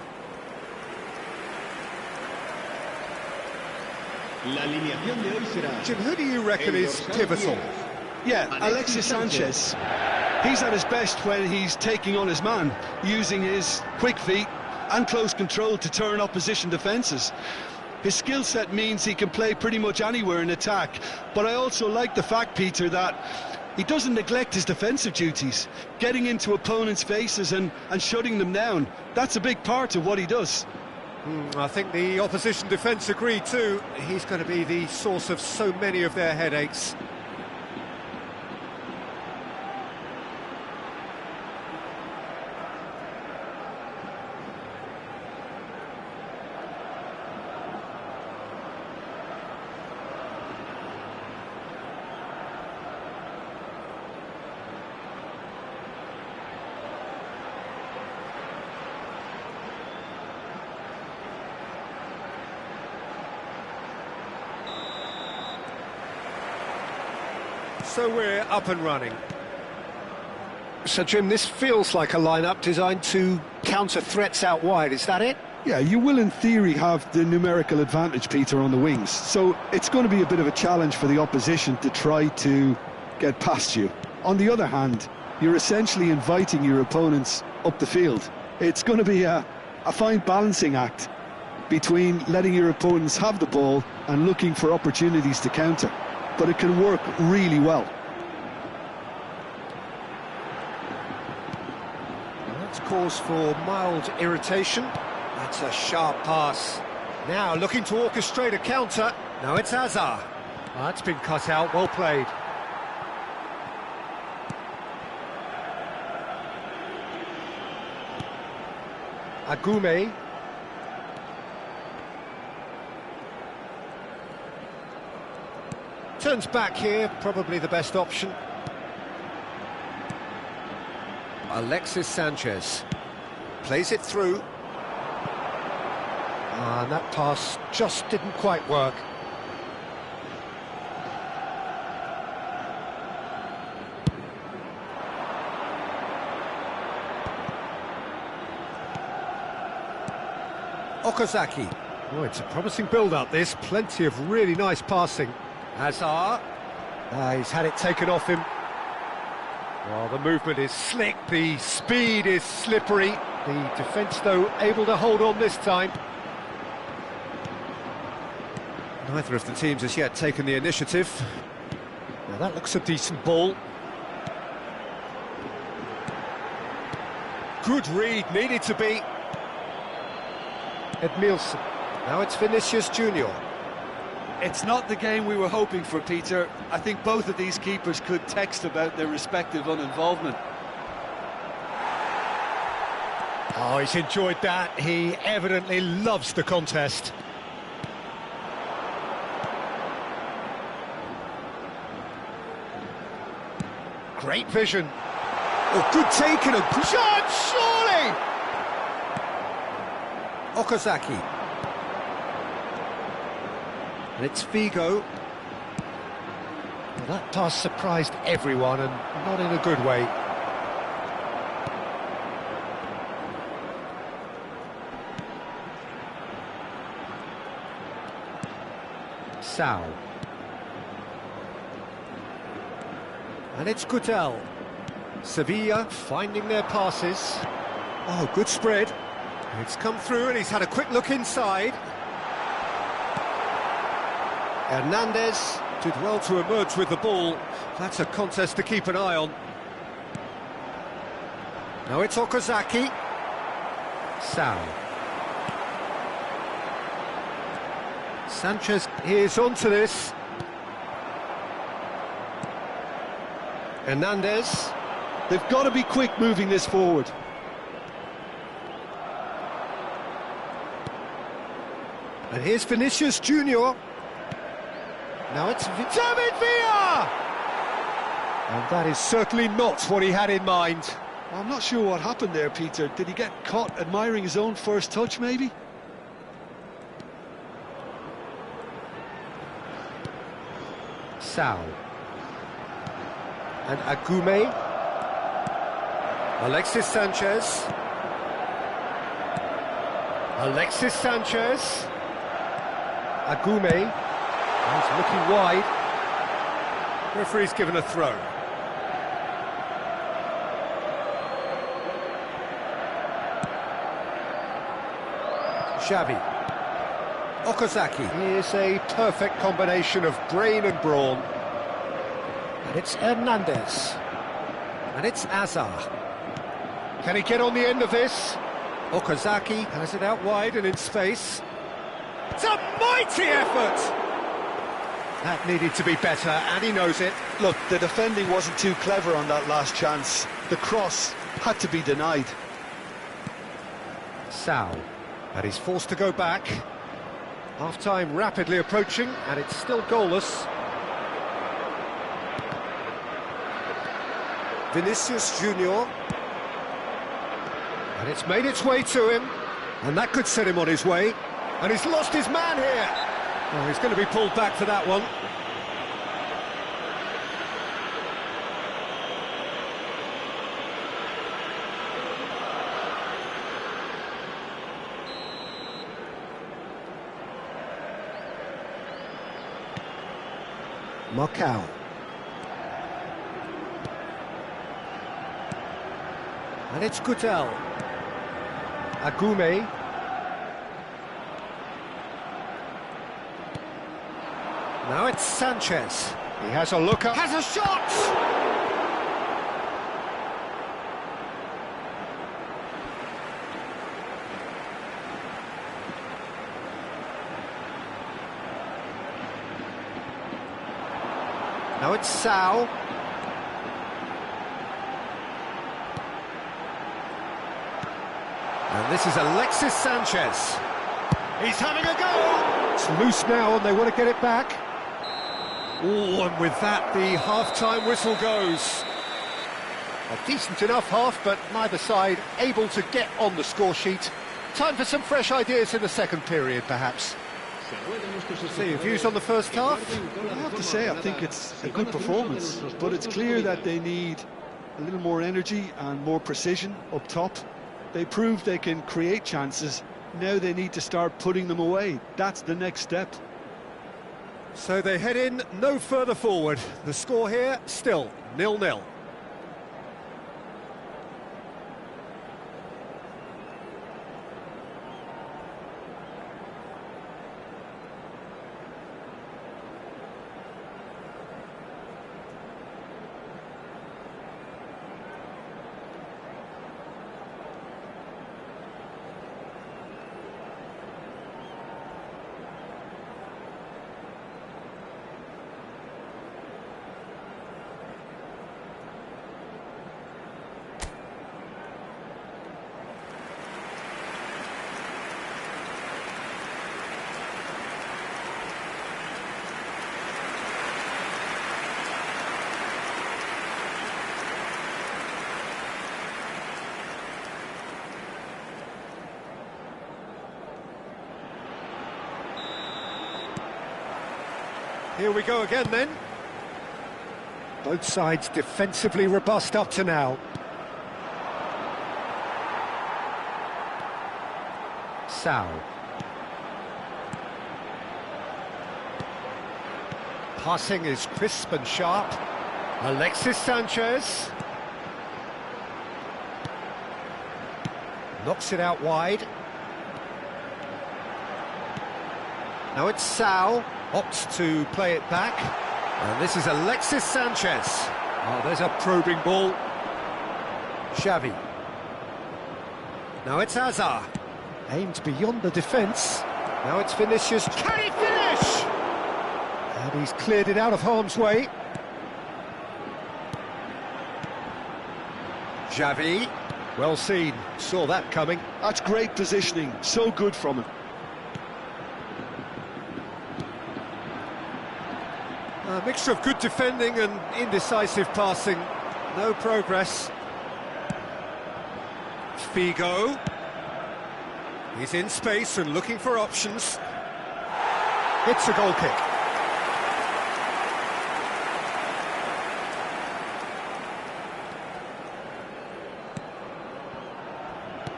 La alineación de hoy será... Jim, who do you reckon is pivotal? Yeah, Alexis Sanchez. He's at his best when he's taking on his man, using his quick feet and close control to turn opposition defences. His skill set means he can play pretty much anywhere in attack, but I also like the fact, Peter, that he doesn't neglect his defensive duties. Getting into opponents' faces and shutting them down, that's a big part of what he does. I think the opposition defence agree too. He's going to be the source of so many of their headaches. So we're up and running. So Jim, this feels like a lineup designed to counter threats out wide, is that it? Yeah, you will in theory have the numerical advantage, Peter, on the wings. So it's going to be a bit of a challenge for the opposition to try to get past you. On the other hand, you're essentially inviting your opponents up the field. It's going to be a fine balancing act between letting your opponents have the ball and looking for opportunities to counter. But it can work really well. That's cause for mild irritation. That's a sharp pass. Now looking to orchestrate a counter. No, it's Hazard. That's been cut out, well played. Agume. Turns back here, probably the best option. Alexis Sanchez plays it through. And that pass just didn't quite work. Okazaki. Oh, it's a promising build-up, this. Plenty of really nice passing. Hazard. He's had it taken off him. Well, the movement is slick, the speed is slippery. The defence, though, able to hold on this time. Neither of the teams has yet taken the initiative. Now, that looks a decent ball. Good read, needed to be. Edmilson. Now it's Vinicius Junior. It's not the game we were hoping for, Peter. I think both of these keepers could text about their respective uninvolvement. Oh, he's enjoyed that. He evidently loves the contest. Great vision. Oh, good take and a good shot, surely! Okazaki. And it's Figo. Well, that pass surprised everyone, and not in a good way. Sao. And it's Gutel. Sevilla finding their passes. Oh, good spread. It's come through and he's had a quick look inside. Hernandez did well to emerge with the ball. That's a contest to keep an eye on. Now it's Okazaki. Sao. Sanchez is onto this. Hernandez. They've got to be quick moving this forward. And here's Vinicius Junior. Now it's David Villa! And that is certainly not what he had in mind. I'm not sure what happened there, Peter. Did he get caught admiring his own first touch, maybe? Sao. And Agume. Alexis Sanchez. Alexis Sanchez. Agume. He's looking wide. Referee's given a throw. Xavi. Okazaki. Here's a perfect combination of brain and brawn. And it's Hernandez. And it's Azar. Can he get on the end of this? Okazaki has it out wide and in space. It's a mighty effort! That needed to be better, and he knows it. Look, the defending wasn't too clever on that last chance. The cross had to be denied. Sao. And he's forced to go back. Half-time rapidly approaching, and it's still goalless. Vinicius Junior. And it's made its way to him, and that could set him on his way. And he's lost his man here. Oh, he's going to be pulled back for that one. Macau. And it's Gutel. Agume. Now it's Sanchez. He has a look up. Has a shot! Now it's Sao. And this is Alexis Sanchez. He's having a go! It's loose now and they want to get it back. Oh, and with that, the half-time whistle goes. A decent enough half, but neither side able to get on the score sheet. Time for some fresh ideas in the second period, perhaps. So your views on the first half? I have to say, I think it's a good performance, but it's clear that they need a little more energy and more precision up top. They proved they can create chances. Now they need to start putting them away. That's the next step. So they head in no further forward. The score here, still 0-0. Here we go again then. Both sides defensively robust up to now. Sao. Passing is crisp and sharp. Alexis Sanchez. Knocks it out wide. Now it's Sao. Opts to play it back. And this is Alexis Sanchez. Oh, there's a probing ball. Xavi. Now it's Azar. Aimed beyond the defence. Now it's Vinicius. Can he finish? And he's cleared it out of harm's way. Xavi. Well seen. Saw that coming. That's great positioning. So good from him. A mixture of good defending and indecisive passing. No progress. Figo. He's in space and looking for options. It's a goal kick.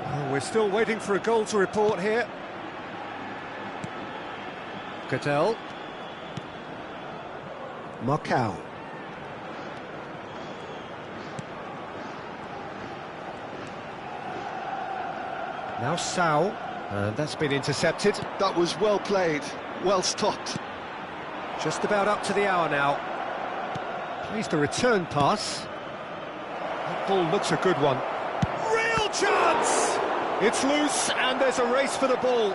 Oh, we're still waiting for a goal to report here. Cattell. Macau. Now Sao, and that's been intercepted. That was well played, well stopped. Just about up to the hour now. Plays the return pass. That ball looks a good one. Real chance! It's loose and there's a race for the ball.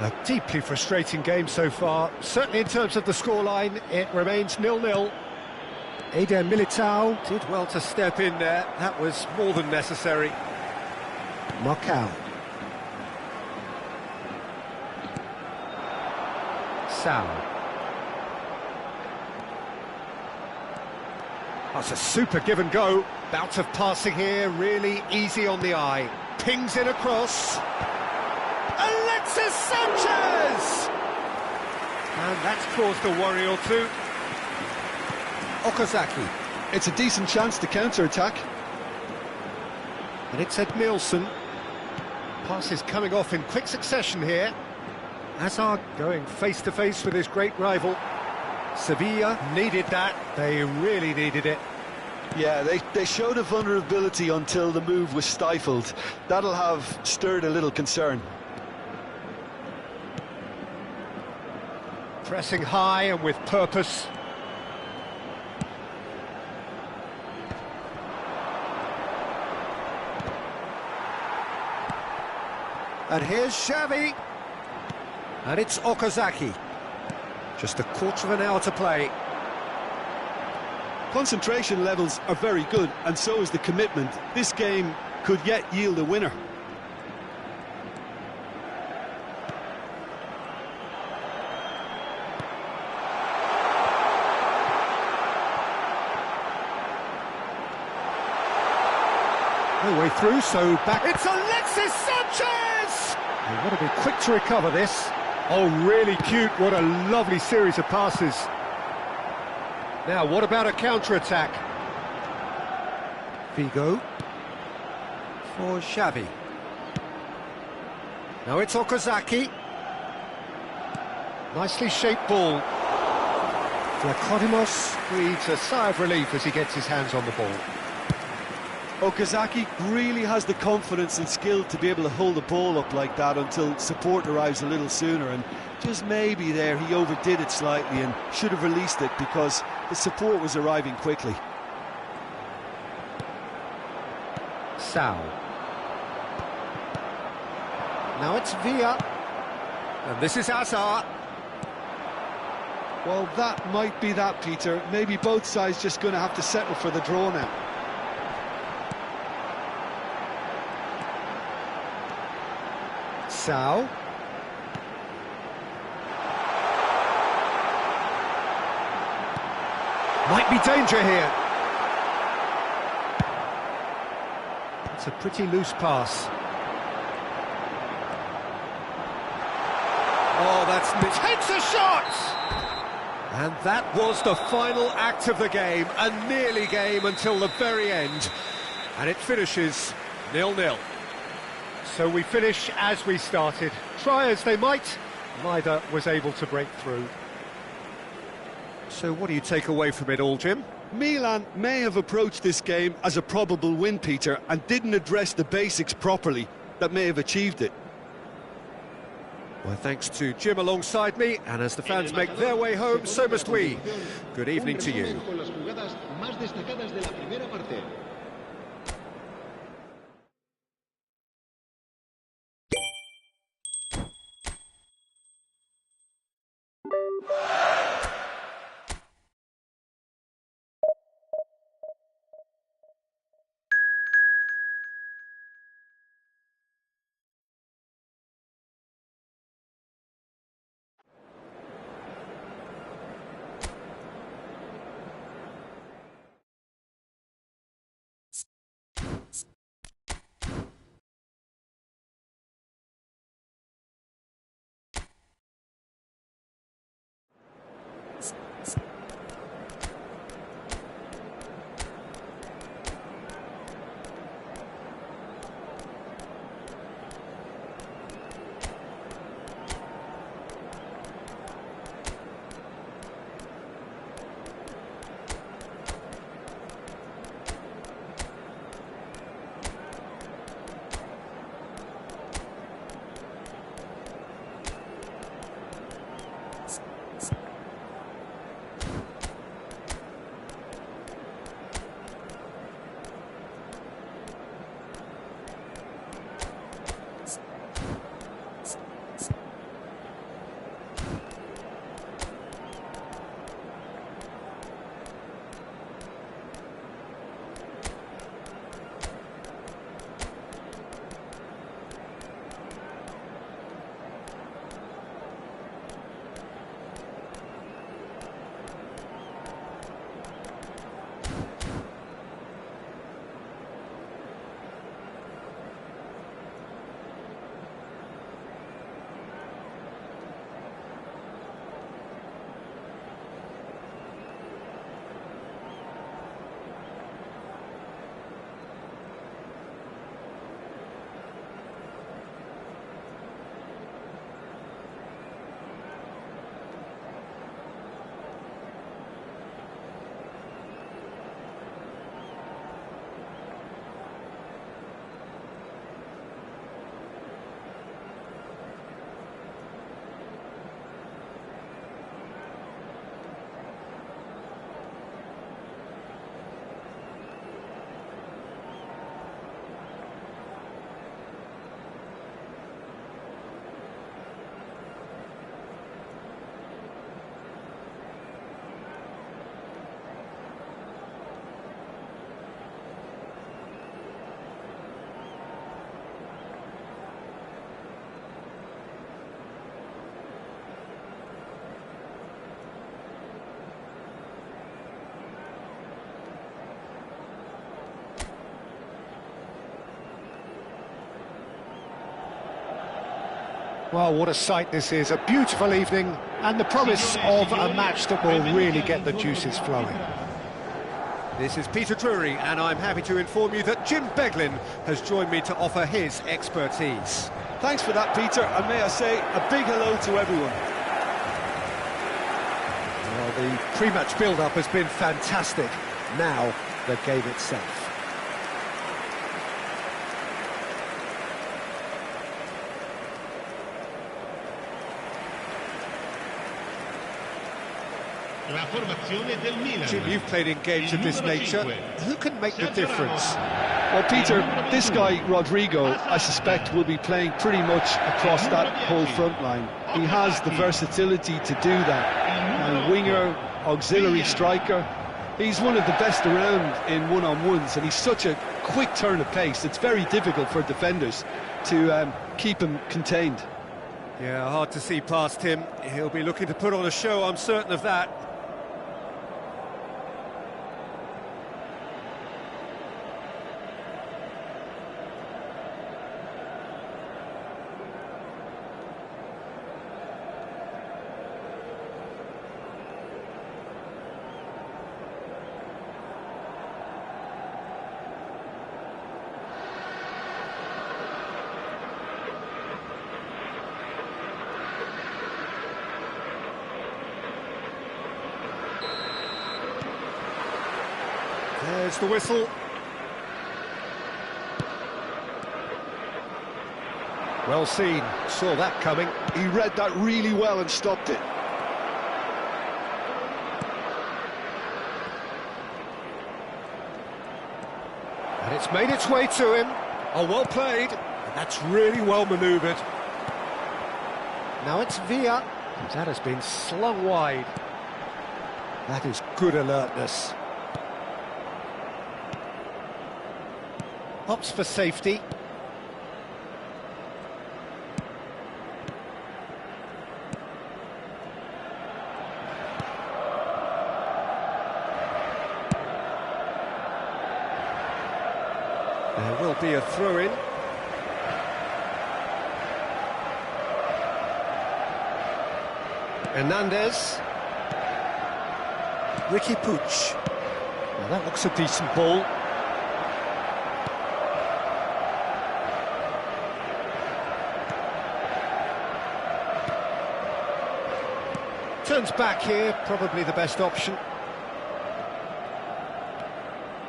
A deeply frustrating game so far. Certainly in terms of the scoreline, it remains 0-0. Eder Militao did well to step in there. That was more than necessary. Macau. Sao. That's a super give and go. Bout of passing here, really easy on the eye. Pings in across. Alexis Sanchez! And that's caused a worry or two. Okazaki. It's a decent chance to counter-attack. And it's Ed Nielsen. Passes coming off in quick succession here. Hazard going face-to-face with his great rival. Sevilla needed that. They really needed it. Yeah, they showed a vulnerability until the move was stifled. That'll have stirred a little concern. Pressing high and with purpose. And here's Xavi. And it's Okazaki. Just a quarter of an hour to play. Concentration levels are very good, and so is the commitment. This game could yet yield a winner. No way through, so back. It's Alexis Sanchez! They want to be quick to recover this. Oh, really cute. What a lovely series of passes. Now, what about a counter-attack? Figo. For Xavi. Now it's Okazaki. Nicely shaped ball. Vlachodimos breathes a sigh of relief as he gets his hands on the ball. Okazaki really has the confidence and skill to be able to hold the ball up like that until support arrives a little sooner, and just maybe there he overdid it slightly and should have released it because the support was arriving quickly. Sao. Now it's Villa. And this is Hazard. Well, that might be that, Peter. Maybe both sides just going to have to settle for the draw now. Sao. Might be danger here. It's a pretty loose pass. Oh, that's... takes a shot! And that was the final act of the game, a nearly game until the very end. And it finishes 0-0. So we finish as we started. Try as they might, neither was able to break through. So what do you take away from it all, Jim? Milan may have approached this game as a probable win, Peter, and didn't address the basics properly that may have achieved it. Well, thanks to Jim alongside me, and as the fans make their way home, so must we. Good evening to you. Well, what a sight this is, a beautiful evening, and the promise of a match that will really get the juices flowing. This is Peter Drury, and I'm happy to inform you that Jim Beglin has joined me to offer his expertise. Thanks for that, Peter, and may I say a big hello to everyone. Well, the pre-match build-up has been fantastic. Now, the game itself. Jim, you've played in games of this nature. Who can make the difference? Well, Peter, this guy, Rodrigo, I suspect will be playing pretty much across that whole front line. He has the versatility to do that. Winger, auxiliary striker. He's one of the best around in one-on-ones, and he's such a quick turn of pace. It's very difficult for defenders to keep him contained. Yeah, hard to see past him. He'll be looking to put on a show, I'm certain of that. There's the whistle. Well seen, saw that coming. He read that really well and stopped it. And it's made its way to him. Oh, well played. And that's really well manoeuvred. Now it's Villa. That has been slung wide. That is good alertness. Hops for safety. There will be a throw-in. Hernandez. Ricky Puig. Now that looks a decent ball. Turns back here, probably the best option.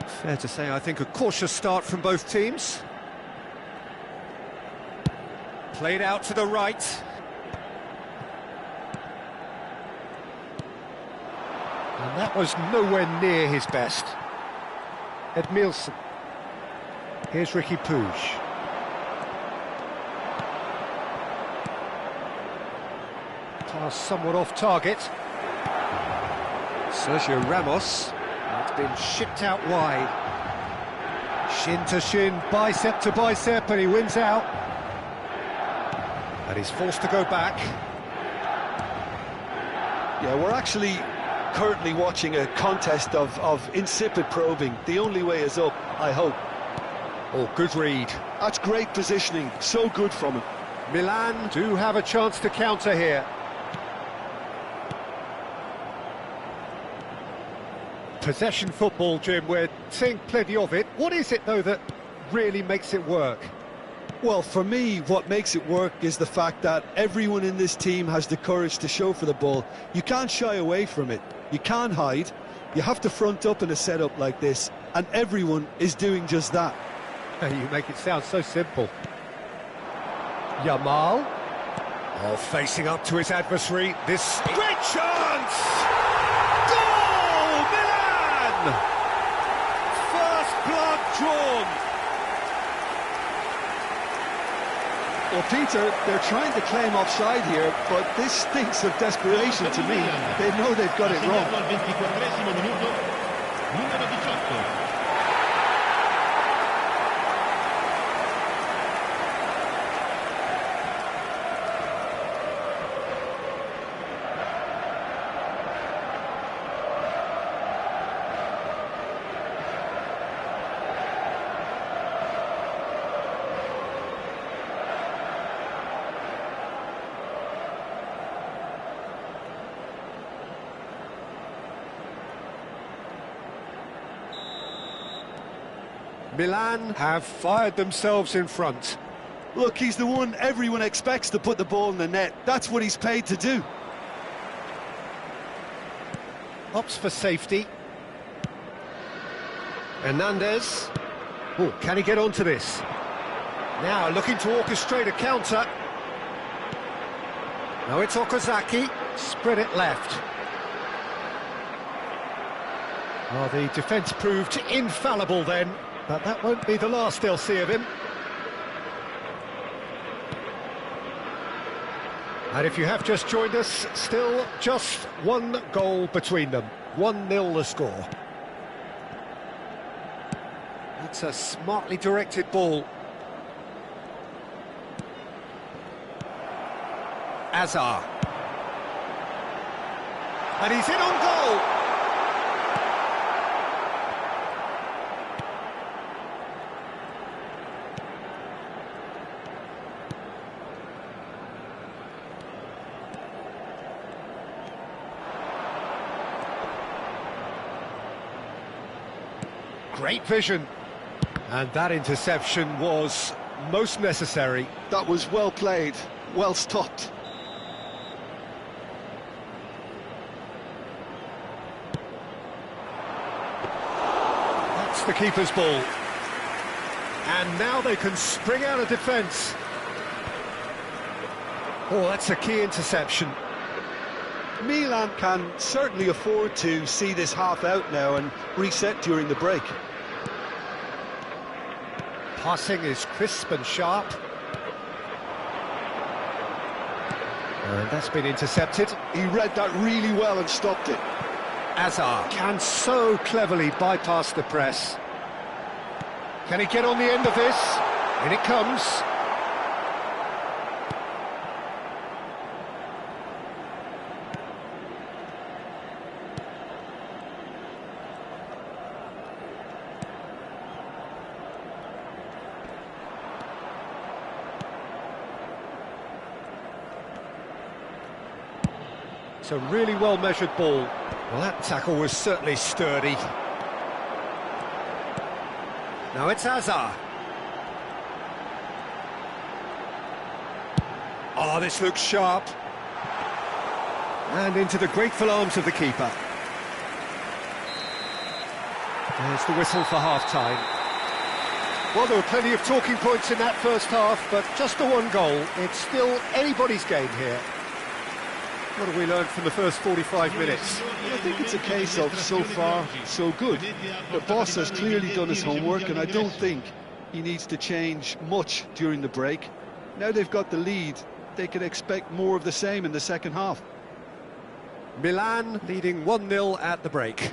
Fair to say, I think a cautious start from both teams. Played out to the right. And that was nowhere near his best. Edmilson. Here's Ricky Puig. Pass somewhat off target. Sergio Ramos. It's been shipped out wide. Shin to shin, bicep to bicep, and he wins out. And he's forced to go back. Yeah, we're actually currently watching a contest of insipid probing. The only way is up, I hope. Oh, good read. That's great positioning, so good from him. Milan do have a chance to counter here. Possession football, Jim, we're seeing plenty of it. What is it, though, that really makes it work? Well, for me, what makes it work is the fact that everyone in this team has the courage to show for the ball. You can't shy away from it. You can't hide. You have to front up in a setup like this, and everyone is doing just that. You make it sound so simple. Yamal. Oh, facing up to his adversary. This great chance! Goal, Milan! First blood drawn. Well, Peter, they're trying to claim offside here, but this stinks of desperation to me. They know they've got it wrong. Milan have fired themselves in front. Look, he's the one everyone expects to put the ball in the net. That's what he's paid to do. Opts for safety. Hernandez. Oh, can he get onto this? Now looking to orchestrate a counter. Now it's Okazaki. Spread it left. Oh, the defence proved infallible then, but that won't be the last they'll see of him. And if you have just joined us, still just one goal between them. 1-0 the score. That's a smartly directed ball. Azar. And he's in on goal! Great vision. And that interception was most necessary. That was well played, well stopped. That's the keeper's ball. And now they can spring out of defence. Oh, that's a key interception. Milan can certainly afford to see this half out now and reset during the break. Passing is crisp and sharp. And that's been intercepted. He read that really well and stopped it. Azar can so cleverly bypass the press. Can he get on the end of this? In it comes. It's a really well-measured ball. Well, that tackle was certainly sturdy. Now it's Azar. Oh, this looks sharp. And into the grateful arms of the keeper. There's the whistle for half-time. Well, there were plenty of talking points in that first half, but just the one goal. It's still anybody's game here. What have we learned from the first 45 minutes? I think it's a case of so far, so good. The boss has clearly done his homework, and I don't think he needs to change much during the break. Now they've got the lead, they can expect more of the same in the second half. Milan leading 1-0 at the break.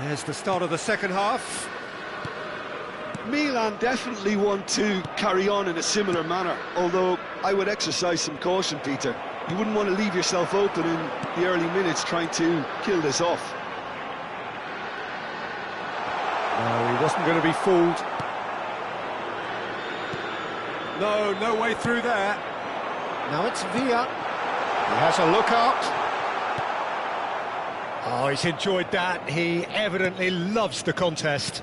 There's the start of the second half. Milan definitely want to carry on in a similar manner, although I would exercise some caution, Peter. You wouldn't want to leave yourself open in the early minutes trying to kill this off. No, he wasn't going to be fooled. No way through there. Now it's Villa. He has a look out. Oh, he's enjoyed that. He evidently loves the contest.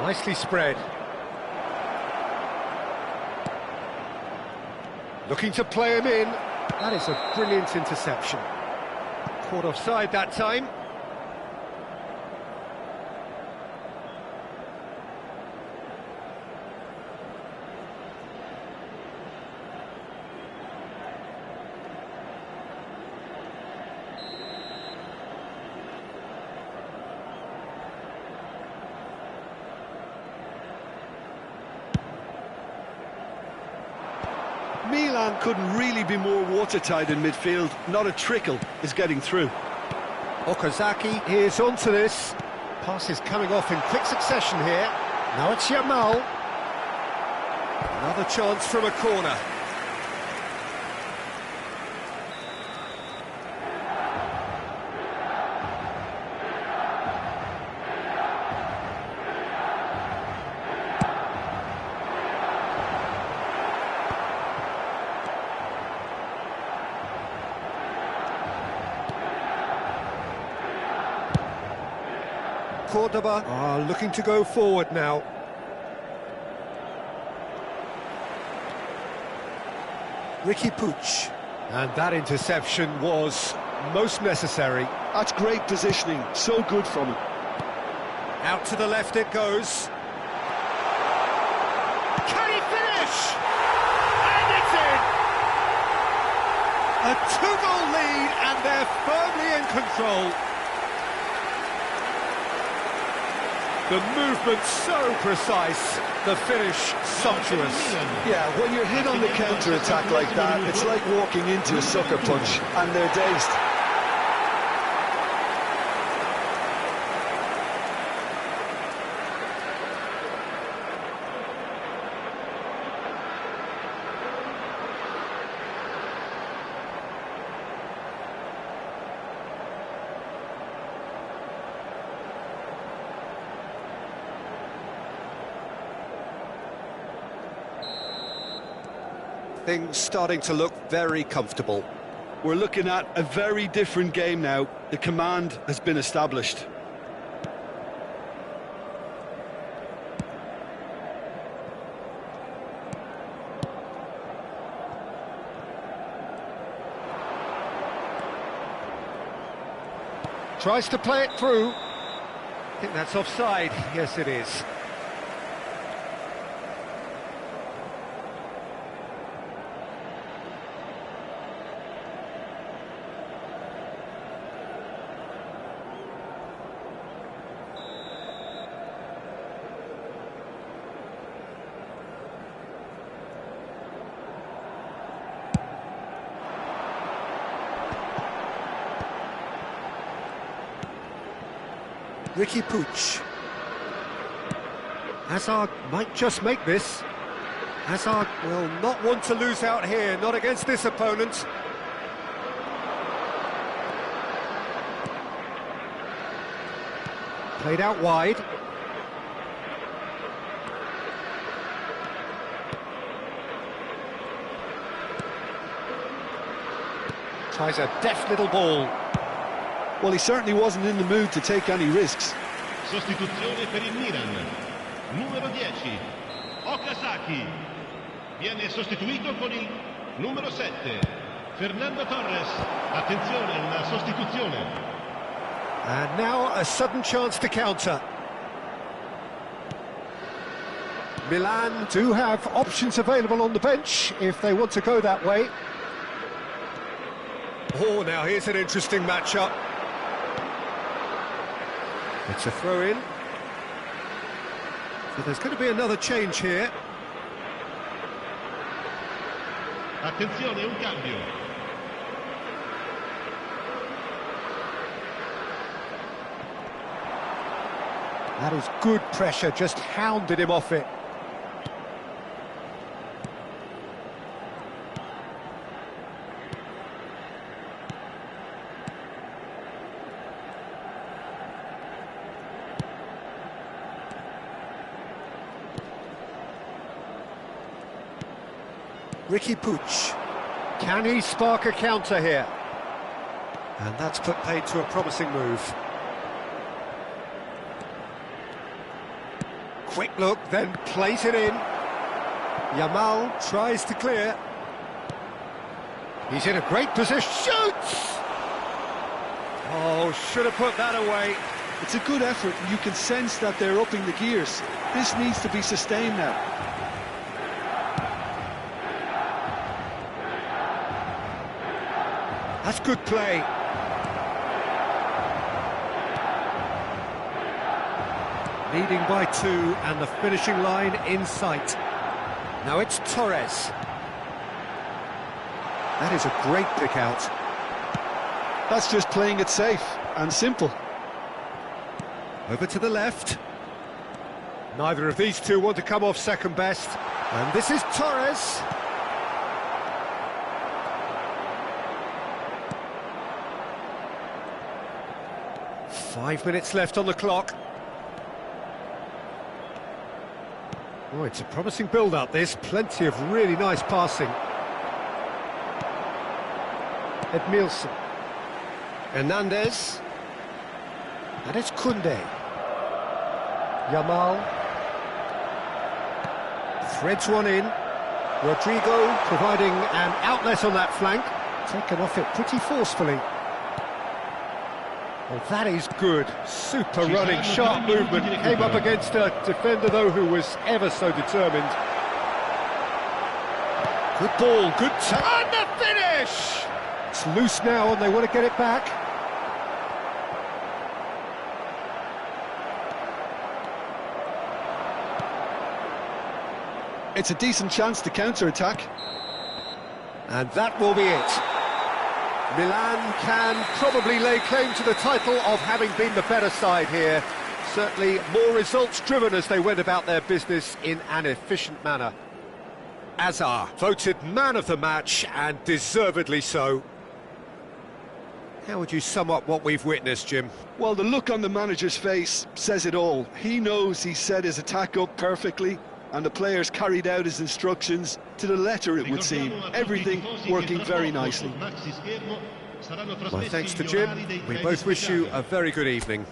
Nicely spread. Looking to play him in. That is a brilliant interception. Caught offside that time. Milan couldn't really be more watertight in midfield. Not a trickle is getting through. Okazaki is onto this. Pass is coming off in quick succession here. Now it's Yamal. Another chance from a corner. Cordoba are looking to go forward now. Ricky Puig. And that interception was most necessary. That's great positioning, so good from him. Out to the left it goes. Can he finish? And it's in! A 2-goal lead and they're firmly in control. The movement so precise, the finish sumptuous. Yeah, when you're hit on the counter-attack like that, it's like walking into a sucker punch, and they're dazed. Things starting to look very comfortable. We're looking at a very different game now. The command has been established. Tries to play it through. I think that's offside. Yes, it is. Ricky Puig. Hazard might just make this. Hazard will not want to lose out here, not against this opponent. Played out wide. Tries a deft little ball. Well, he certainly wasn't in the mood to take any risks. Sostituzione per il Milan. Numero 10, Okazaki. Viene sostituito con il numero 7, Fernando Torres. Attenzione, una sostituzione. And now a sudden chance to counter. Milan do have options available on the bench if they want to go that way. Oh, now here's an interesting matchup. It's a throw-in. So there's going to be another change here. Attenzione, un cambio. That is good pressure, just hounded him off it. Ricky Puig. Can he spark a counter here? And that's put paid to a promising move. Quick look, then plays it in. Yamal tries to clear. He's in a great position. Shoots! Oh, should have put that away. It's a good effort, and you can sense that they're upping the gears. This needs to be sustained now. That's good play. Leading by 2 and the finishing line in sight. Now it's Torres. That is a great pick out. That's just playing it safe and simple. Over to the left. Neither of these two want to come off second best. And this is Torres. Five minutes left on the clock. Oh, it's a promising build-up, this. Plenty of really nice passing. Edmilson. Hernandez. And it's Koundé. Yamal. Threads one in. Rodrigo providing an outlet on that flank. Taken off it pretty forcefully. Well, that is good. Super running, sharp movement. Came up against a defender, though, who was ever so determined. Good ball, good turn, the finish! It's loose now, and they want to get it back. It's a decent chance to counter-attack. And that will be it. Milan can probably lay claim to the title of having been the better side here. Certainly more results-driven as they went about their business in an efficient manner. Azar voted man of the match, and deservedly so. How would you sum up what we've witnessed, Jim? Well, the look on the manager's face says it all. He knows he set his attack up perfectly, and the players carried out his instructions to the letter, it would seem. Everything working very nicely. My thanks to Jim. We both wish you a very good evening.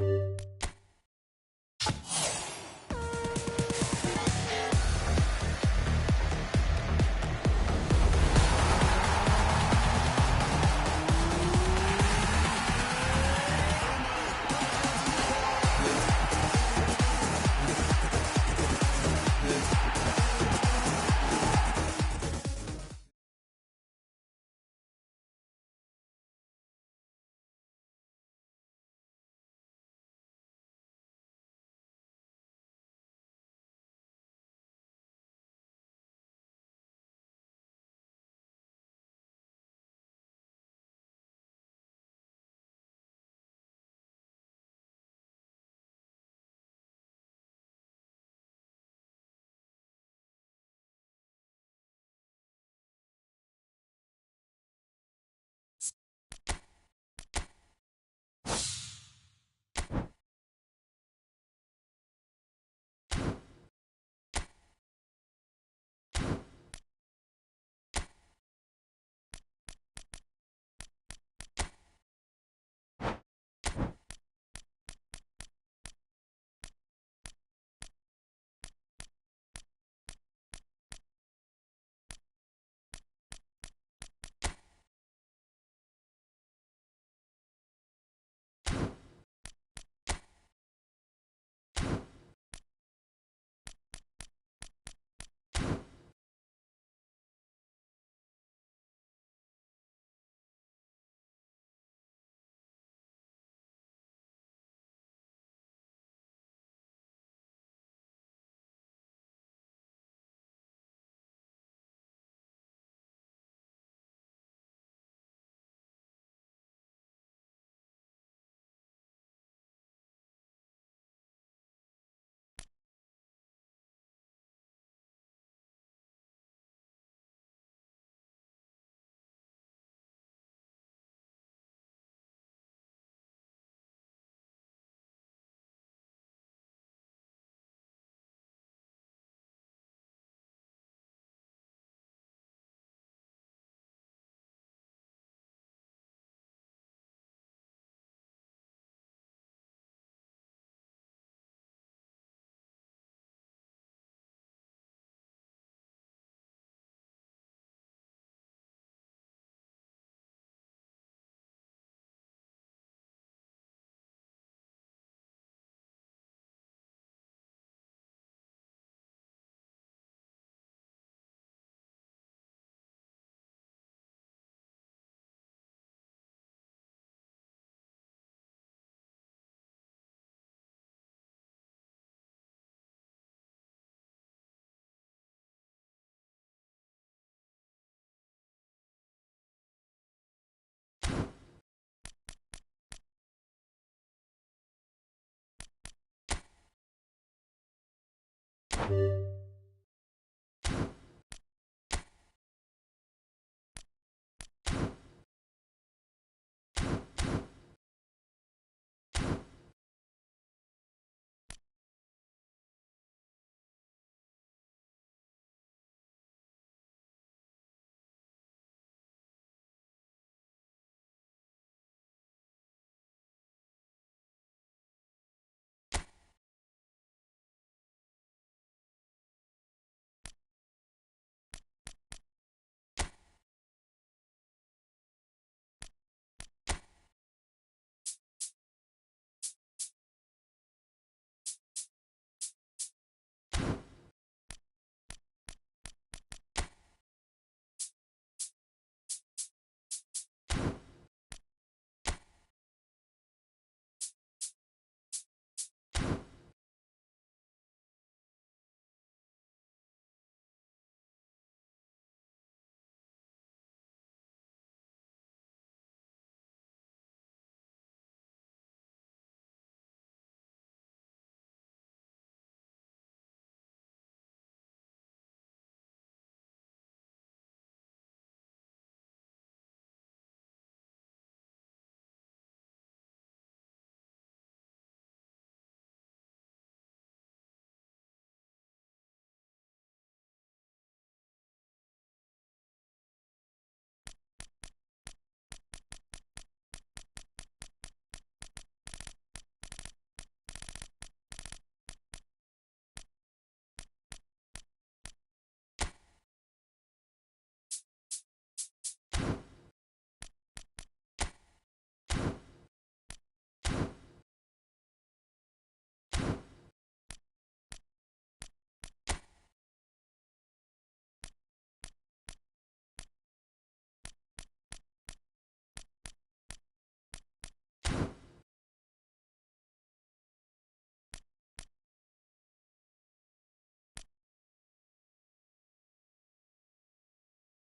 you